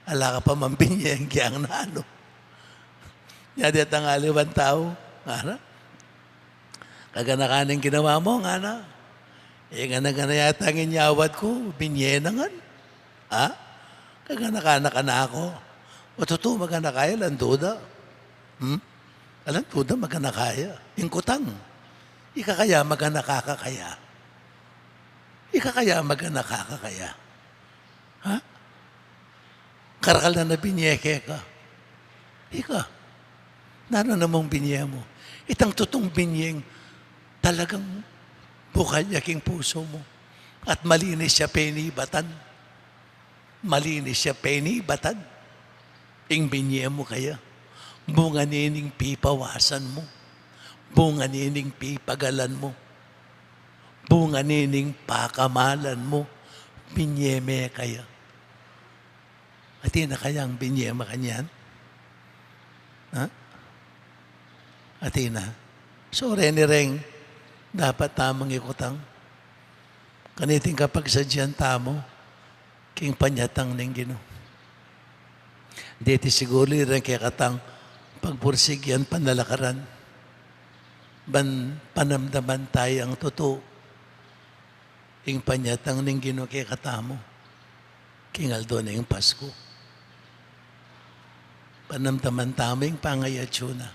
Ala ka pa mambinyeng kiyang nano. Nyad ang aliwan tao. Ngana? Kaganakaning ginawa mo, ngana? Gana yata ang inyawad ko, binyenangan. Ha? Kaganakanak na ako. O totoo, maganakaya, landuda. Alam, duda, maganakaya. Ingkutang. Ikakaya maganakakakaya. Ikakaya maganakakakaya. Ha? Karakal na binyeke ka. Ika. Nano namang binye mo? Itang tutong binyeng talagang bukal yaking puso mo. At malinis siya penibatan. Malinis siya penibatan. Ing binye mo kaya. Bunga nining pipawasan mo. Bunga nining pipagalan mo. Bunga nining pakamalan mo. Binyeme kaya. At na kayang binyema kanyan? Ha? At na. So, Reng, dapat tamang ikutang. Kaniting kapag sadyan tamo, king panyatang ning gino. Dito siguro rin kaya katang pagpursig yan panalakaran. Panamdaman tayo ang totoo. King panyatang ning gino kaya katamo. King Aldo na yung Pasko. Panamdaman taming pangayatsyo na.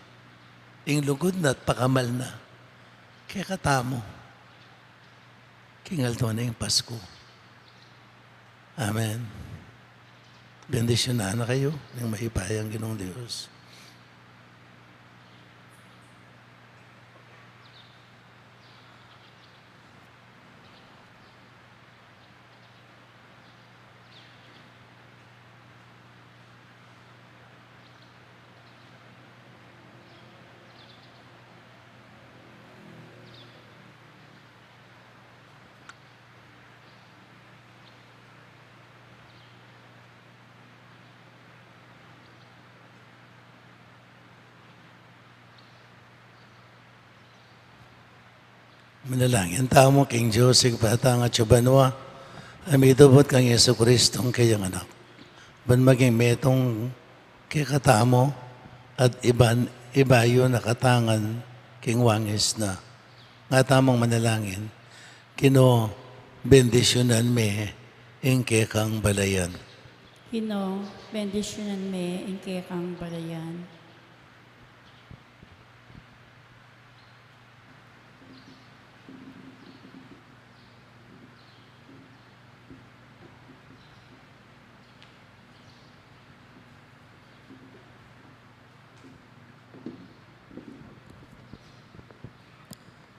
Ing lugod na at pakamal na. kay katamo. Kingalto na yung Pasko. Amen. Bendisyon na kayo ng mahipayang Ginoong Diyos. Manalangin tao mo, King Joseph, patang at Chubanwa, amidobot kang Yeso Kristong kayang anak. Ban maging metong kay katamo at iba yun nakatangan king wangis na. Nga tamang manalangin, kino bendisyonan me ingke kang balayan. Hino, bendisyonan me, ingke kang balayan.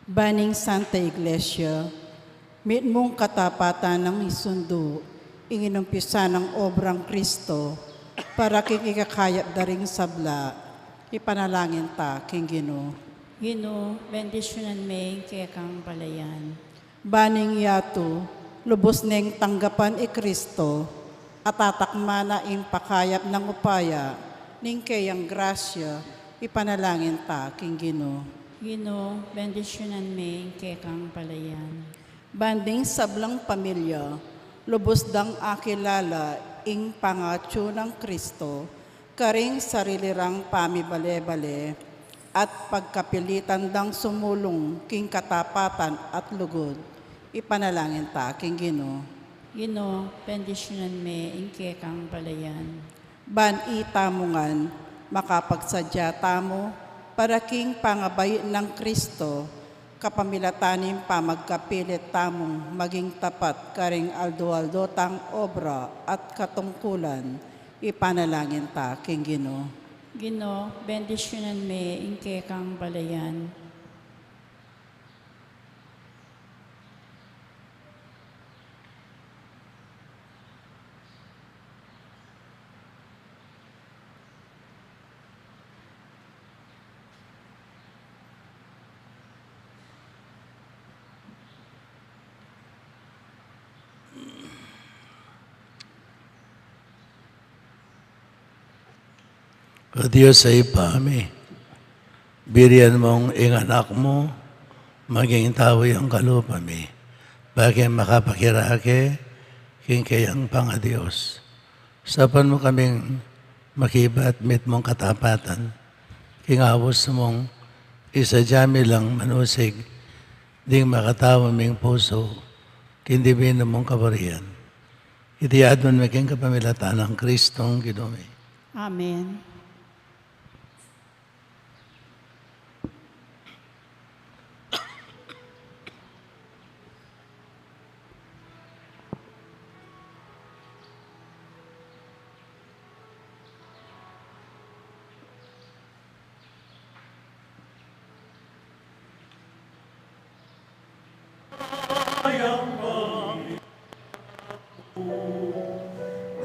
Baning Santa Iglesia, mit mong katapatan ng isundo, inginumpisa ng obrang Kristo, para kikikakayap daring sabla, ipanalangin ta, King Ginoo. Hino, bendisyonan me, ingke kang balayan. Baning yato, lubos neng tanggapan Kristo, at tatakma na ing pakayap ng upaya, ning kayang grasya, ipanalangin ta, King Ginoo. Hino, bendisyonan me, ingke kang balayan. Banding sablang pamilya, lubos dang akilala, ing pangatyo ng Kristo, karing sarilirang pamibale-bale, at pagkapilitan dang sumulong king katapatan at lugod, ipanalangin ta, King Ginoo. Hino, bendisyonan me, ingke kang balayan. Ban itamungan, makapagsadya tamo, para king pangabay ng Kristo, kapamilatanim pa magkapilit tamong maging tapat karing aldo-aldo tang obra at katungkulan, ipanalangin ta, King Ginoo. Gino, bendisyonan me, ingke kang balayan. O Diyos ay pami, biriyan mong inganak mo, maging tao yung kalupami, bagay makapakirake, king kayang Pangadios. Sapan mo kaming makibat mit mong katapatan, king awos mong isa jami lang manusig, ding makatawa ming puso, kindibin mong kabarian. Itiyad mo maging kapamilatan ng Kristong Ginoo. Amen.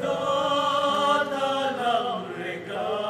Dadalang regalo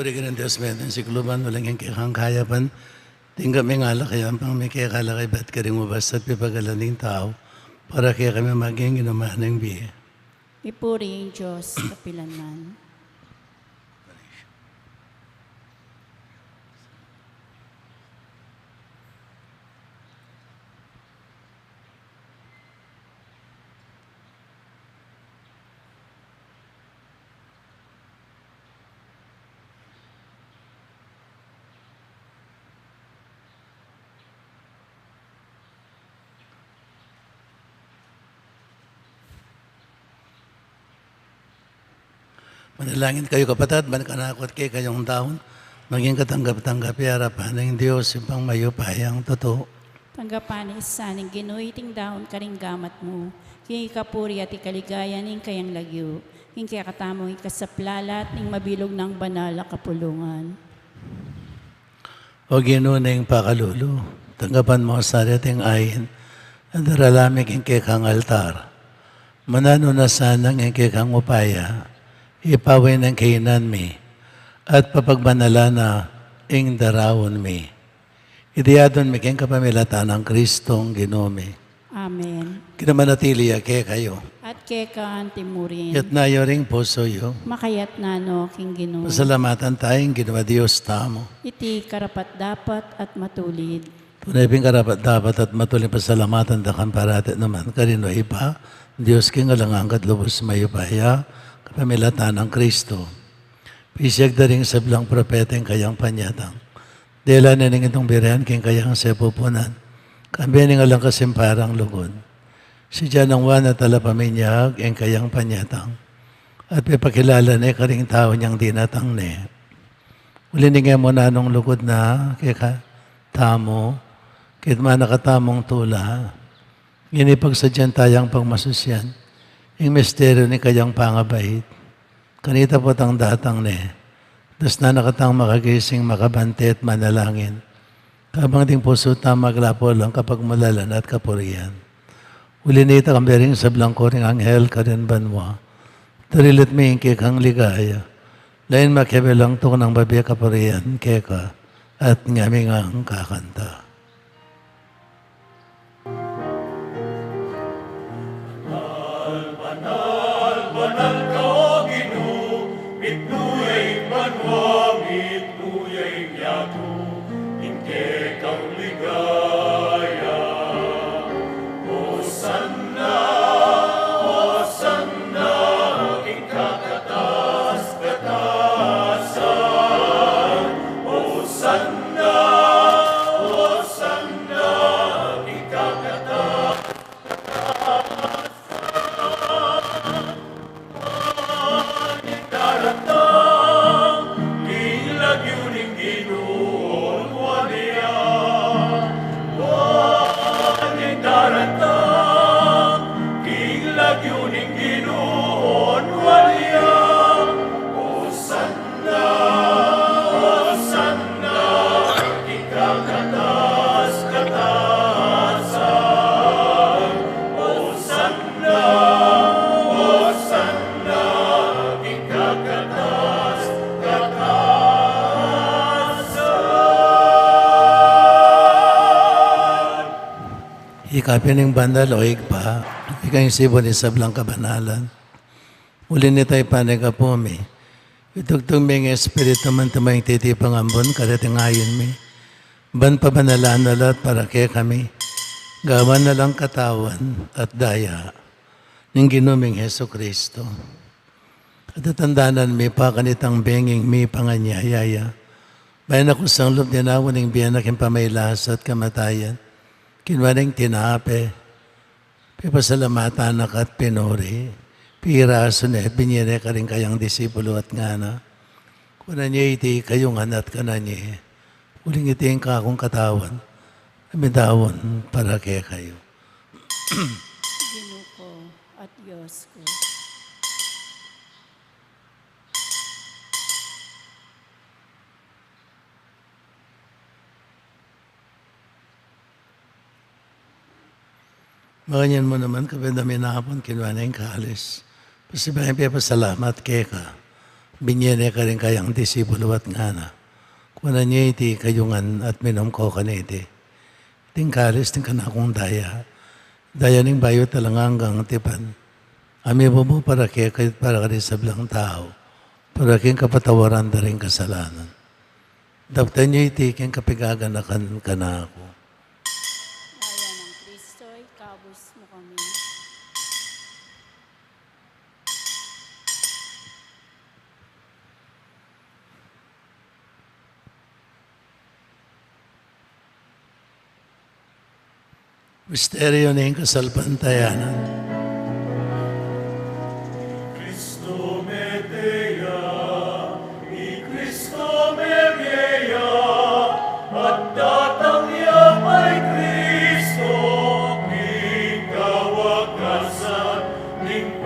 Puri ka ng Diyos, meron si Kluban, walang yung kikang kayapan. Tingga may ngala kaya pang may kikala kay ba't ka rin mabas at pipagalan ng tao para kaya kami maging inumahan ng biye. Ipuri ang Diyos, kapilanan. Manalangin kayo kapatid, mankanakot kayo kayong taon, maging katanggap-tanggap harapan ng Diyos, yung mayupayang totoo. Tanggapan isa ng ginuiting dahon karing gamat mo, king ikapuri at ikaligaya ning kayang lagyo, king kaya katamong ikasaplalat ning mabilog ng banal na kapulungan. O ginunang pakalulo, tanggapan mo sa dating ayin, at daralamig ang kikang altar. Manano na sanang ang kikang upaya, ipawin ang kainan mi, at papagbanala na ing darawon mi. Idiyadon mi keng kapamilatan ng Kristong ginome. Amen. Kinamanatili ake kayo. At keka timurin, Yat na yoring puso yo. makayat na no king Ginoo. Pasalamatan tayong ginawa Diyos tamo. Iti karapat dapat at matulid. Tunay ping karapat dapat at matuloy pasalamatan da kan parati naman karino ipa. Diyos king alangang katlubos mayupaya kapamilatan ng Kristo. Pisag da rin sa bilang propeteng kayang panyatang. Dela na ning itong birihan king kayang sepupunan. Kambi ning alang kasimparang lugod. Si Janang Juan at alapaminyag ang kayang panyatang. At pipakilala na karing tao niyang dinatang ne. Ulinigay mo na nung lugod na kaya tamo, kit man nakatamong tula, ginipagsadyan tayang pagmasusyan, yung misteryo ni kayang pangabait. Kanita po tang datang ne, das na nakatang makagising, makabante at manalangin. Kabang ding puso maglapo lang kapag malalan at kapurian. Ulinita kang bering sa blangko ring anghel ka rin banwa. Tarilit mi kang ligaya. Lain makibilang to ng babi kapurian keka at ngami nga ang kakanta. Banal ka o Ginoo, mitnuyay banwa, mitnuyay yato, hindi kang ligaya. Hosanna, Hosanna, ikakatas-katasan. Hosanna, Hosanna, ikakatas. Daratang, ilag yun ang Ginoon, waliya. Waliya daratang, ilag yun ang Ginoon, waliya. Hosanna, Hosanna, ikakatas-katasan. Hosanna, Hosanna, ikakatas-katasan. Ikapin ng bandal o igpa, ikang isibo ni sablang kabanalan. Uli ni tayo panagapumi. Itugtong may espiritu man tumayong titipang ambon, karating ayon mi. Ban pa banalaan na lahat para kaya kami. Gawan na lang katawan at daya ng ginuming Heso Kristo. At tatandanan mi pa kanitang benging mi panganyayaya. Bayan ako sang loob dinawan ng biyanak yung pamaylas at kamatayan. Kinwaring tinape, pipasalamatan at pinuri, piraso na binyere ka rin kayang disipulo at ngana. Kuna niya iti kayong anak ka na niya, uling iti ang kakong katawan, amidawon para kaya kayo. Ginoo ko at Diyos ko. Maganyan mo naman kapag namin nakapon, kinuha na yung kaalis. Pasibayan pa salamat kaya ka. Binyene ka rin kayang disipulo at ngana. Kuna niya iti kayungan at minom ko kaniti. Ting kalis ting kanakong daya. Daya ning bayo talang hanggang tipan. Ami mo para kaya kahit para ka rin sa blang tao. Para kayong kapatawaran na rin kasalanan. Daptan niyo iti kayong kapigaganakan ka na ako. Kaya ng Kristo, ikabos mo kami. Misteryo ng kasalpantayanan. Cristo me dea, i Cristo me vieya, at datang niya may Cristo, ikawakasan ning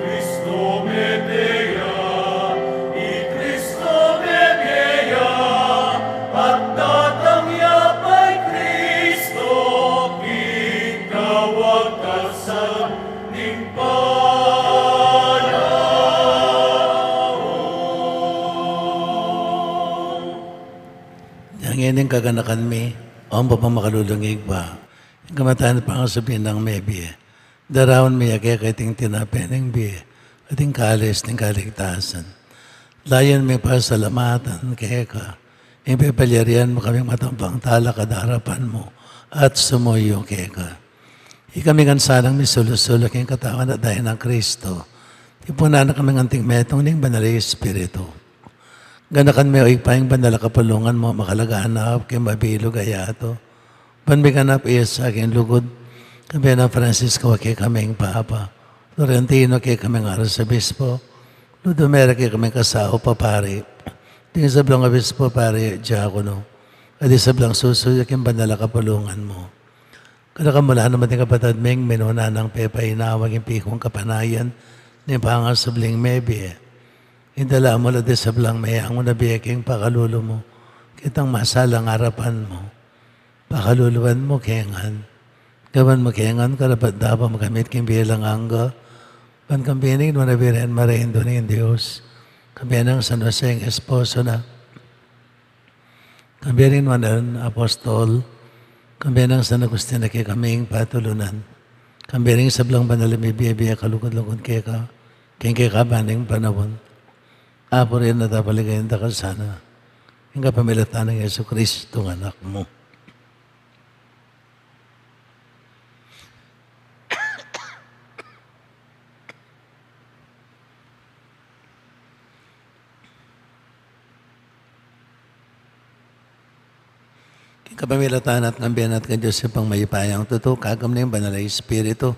Cristo me dea, i Cristo me vieya, at datang niya may Cristo, ikawakasan ning Yang ining kaganakan mi, ang makalulungig ba? Yung kamataan pa ang sabihin ng mebi. Darawan mi kaya kating tinapeneng bi. Ating kalis ng kaligtasan. Layan mi pa salamatan kaya ka. Yung pepalyarian mo kaming matampang tala kadarapan mo at sumuyo kaya ka. Ikami kan sanang misulo-sulo kayong katawan at dahil ng Kristo. Ipunan na kaming anting metong ning banalay Espiritu. Ganakan may oigpaing banala kapulungan mo, makalagahanap, kay mabilog ayato. Panbiganap iya sa aking lugod, kami na Francisco, kay kaming Papa. Florentino, kay kaming Arsobispo. Ludomera, kay kaming Kasao, Papari. Tingin sa blang Obispo, Pari, Diakono. At isa blang susuyo, kay banala kapulungan mo. Kanakamula naman yung kapatid Ming, minuna ng Pepa, inawag yung pikong kapanayan, ni pangasabling Mebi. Indala mo lang sa blang mayang mo na biyaking pakalulo mo. Kitang masalang harapan mo. Pakaluluan mo kengan. Gawan mo kengan, karapat dapat magamit king bilang angga. Pankampinig mo na biren marindo ni Diyos. Kampianang San Jose ang esposo na. Kampianin mo na apostol. Kampianang San Agustin na kay kaming patulunan. Kampianing sa blang banalimi biya kalugod-lugod kaya ka. Kaya kabaning panahon. Apo rin na tapaligayin ka sana. Yung kapamilatan ng Yesu Kristo, anak mo. Yung kapamilatan at kambiyan at ka Diyos sa pang mayipayang totoo, kagam na yung banal na Espiritu.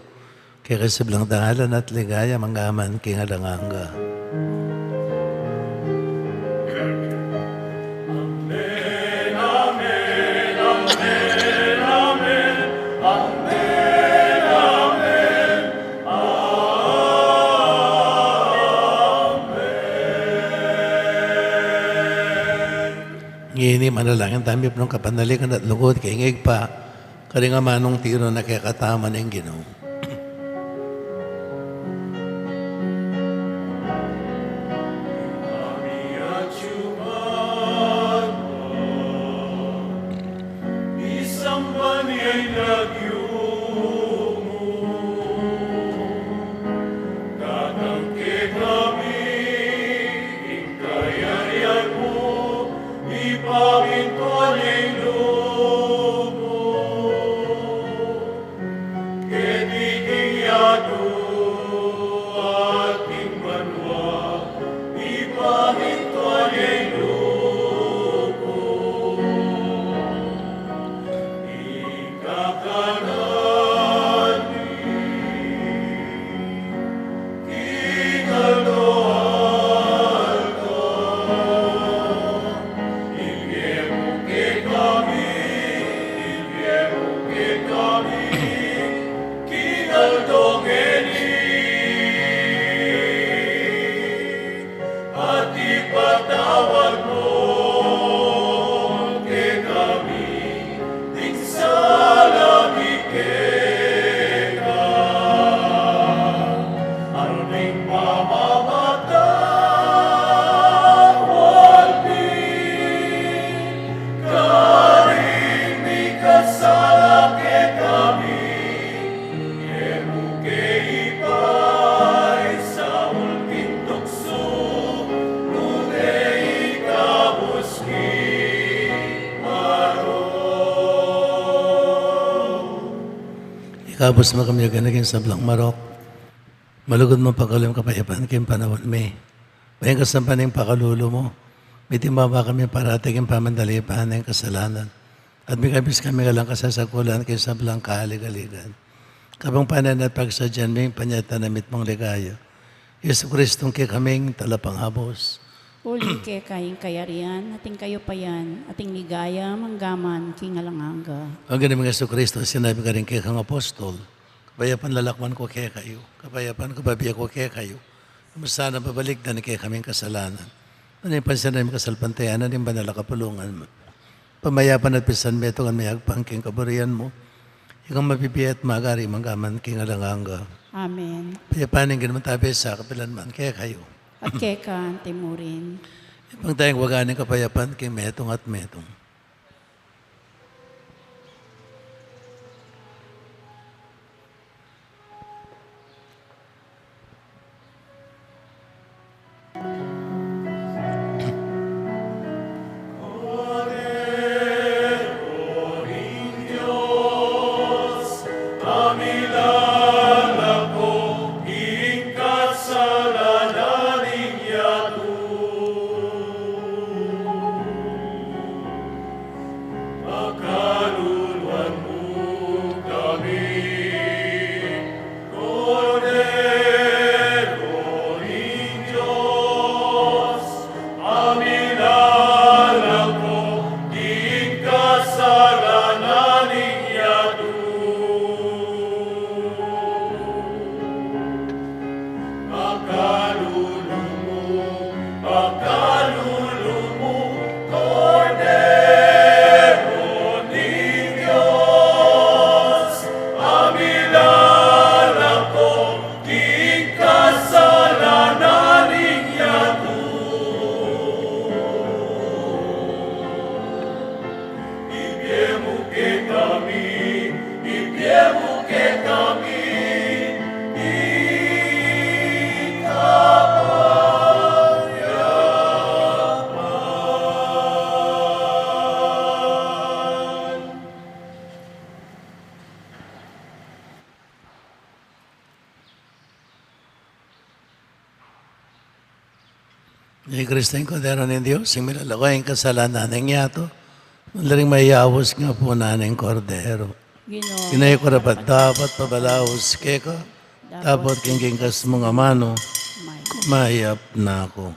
Kaya kasiblang tangalan at ligaya, manggaman, kingalanganga. Ngini manalangin tayo ng kapanalikan at lugod kay ngig pa kari nga manong tiro na kaya katama ng Ginoo. Isang baniyay nagyumo, tatangke kami, ikayarian mo, ipawintuan ang lumo. Ketiking yado at tingmanwa, ipawintuan ang lumo. King Kabos mo kami ganagin sa Blang Marok. Malugod mo pagkalim kapayapaan kim panahon may. Bayan kasampan ng pakalulo mo. May timaba kami para atiging pamandalipan ng kasalanan. At may kabis kami kalang kasasakulan kay sa Blang kahalig-aligan. Kabang panan at pagsadyan may panyata na mitmong ligaya. Yesu Kristong kay kaming talapang habos. Uli ke kayong kayarian, ating kayo pa yan, ating ligaya, manggaman, kingalanganga. Ang ganun mga Yesu Kristo, sinabi ka rin kay kang apostol, kapayapan lalakman ko kay kayo, kapayapan ko babiya ko kay kayo. Sana babalik na ni kay kaming kasalanan. Ano yung pansin namin kasalpantayan, ano yung banala kapulungan mo. Pamayapan at pisan meto ang may hagpang king kaburian mo. Ikang mabibiyat magari manggaman kingalanganga. Amen. Payapanin ganun tabi sa kapilan man kay kayo. At keka, timurin. Ipang tayong waganing kapayapan kay metong at metong. Ni Kristo yung kodero ng Diyos, yung milalako yung kasalanan ng yato. Malaring mayawos nga po na ng kordero. Ginoo. Kinay ko rapat dapat pabalawos keko. Dapat kingkas mga mano, May. kumayap na ako.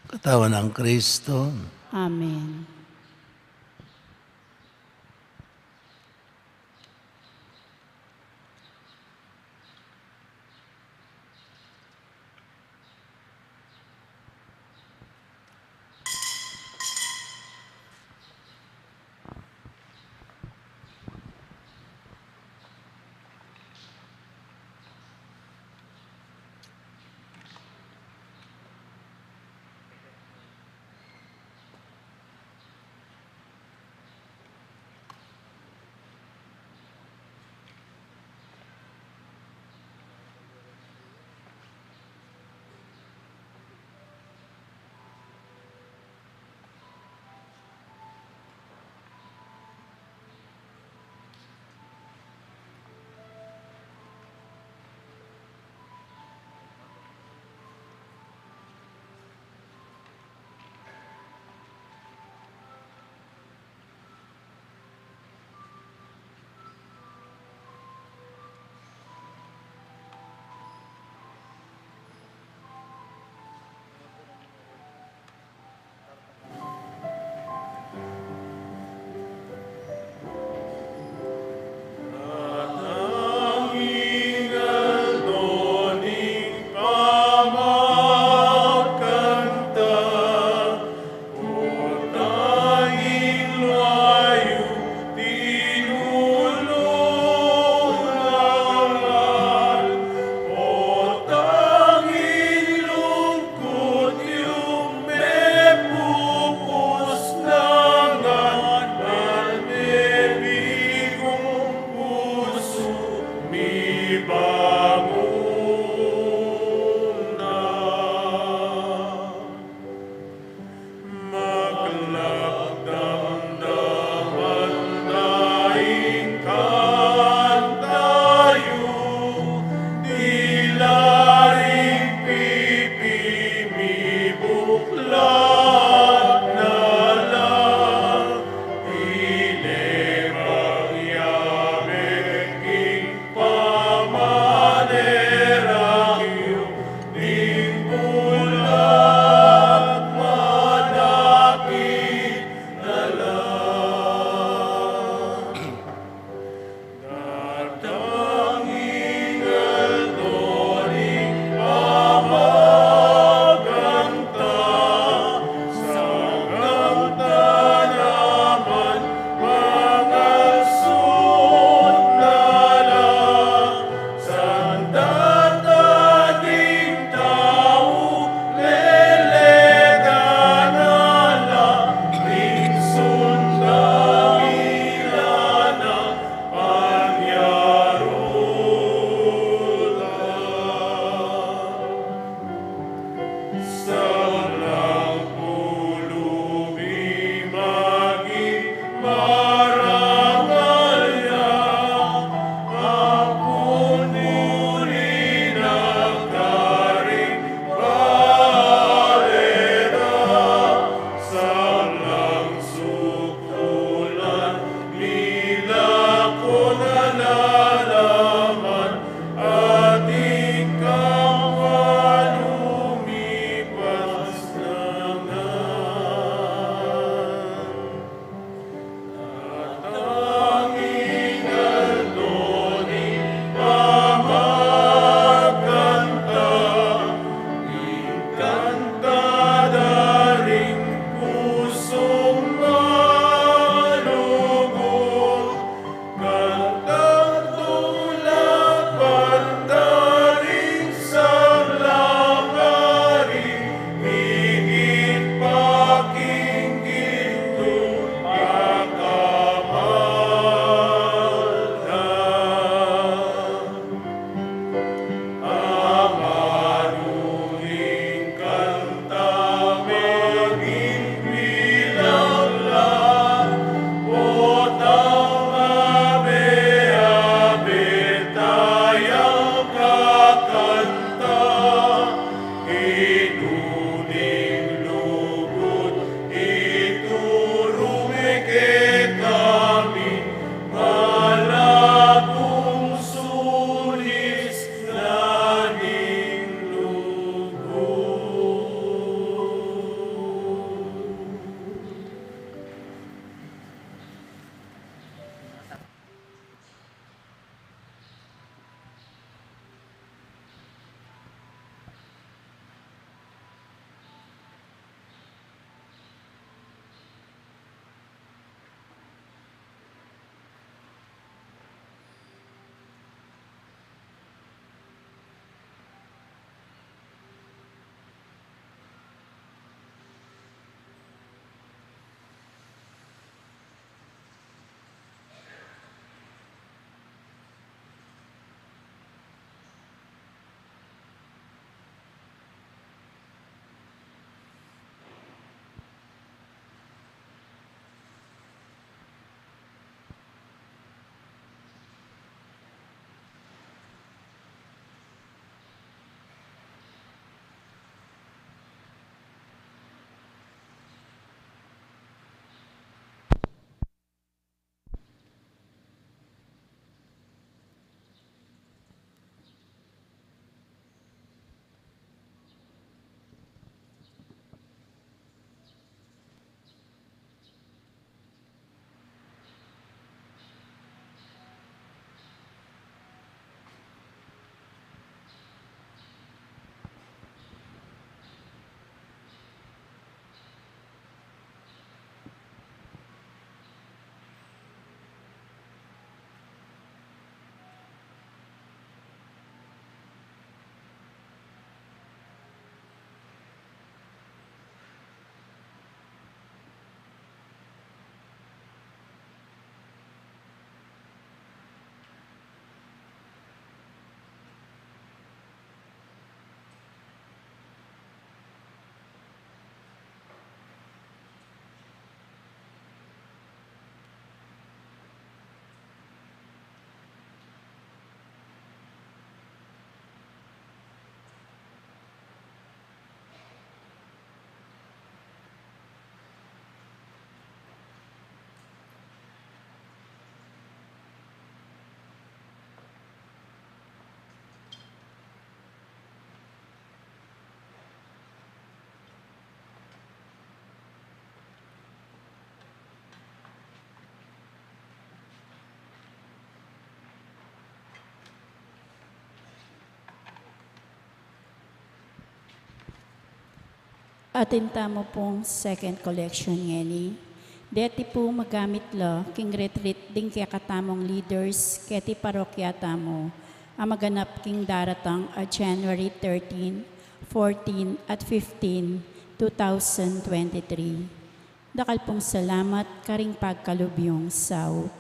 Katawan ng Kristo. Amen. Atinta mo pong second collection ngeni. Deti po magamit lo, king retreat ding kaya katamong leaders, keti parokya tamo, ang maganap king daratang January 13, 14 at 15, 2023. Dakal pong salamat karing pagkalubyong sao.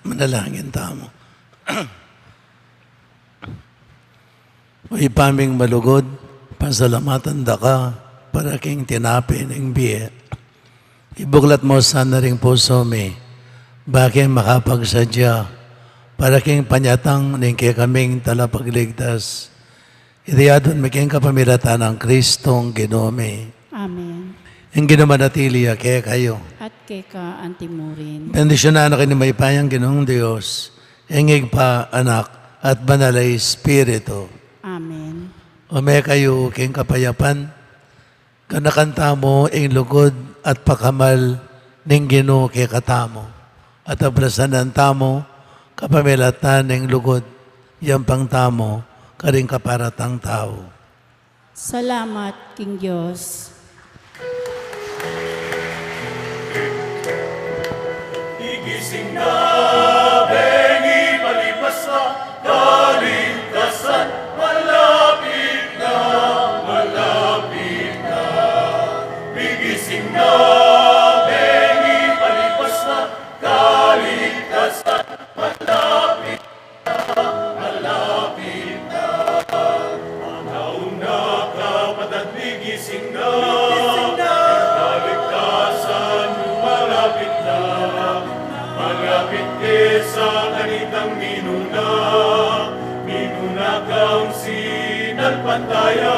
Manalangin tamo. O ipaming malugod, pasalamatan da ka, para king tinapin ng biye. Ibuklat mo sana ring puso mi, bakit makapagsadya, para king panyatang ning kaya kaming talapagligtas. Idiyadon making kapamiratan ng Kristong Ginome. Amen. Ang ginamanatili kaya kayo. At kay ka antimurin. Bendisyon na anak ni may payang Ginoong Diyos, engig pa anak at banalay Espiritu. Amen. O may kayo king kapayapan, kanakanta mo ing lugod at pakamal ning Ginoo kay katamo. At abrasan ng tamo, kapamilatan ning lugod, yang pang tamo, karing kaparatang tao. Salamat, King Diyos. Igising na, bengi palipas na, kaligtasan, malapit na, malapit na. Igising na, bengi palipas na, kaligtasan, malapit na, malapit na. Panahon na kapatid, igising na, kaligtasan, pantaya,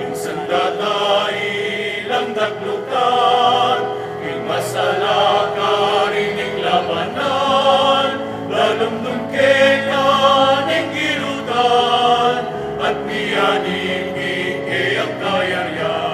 ing sandata ilang daglukan, ing masala ka rin ing labanan, lalumdum kita ing girutan, at niyanin ang kayaryan.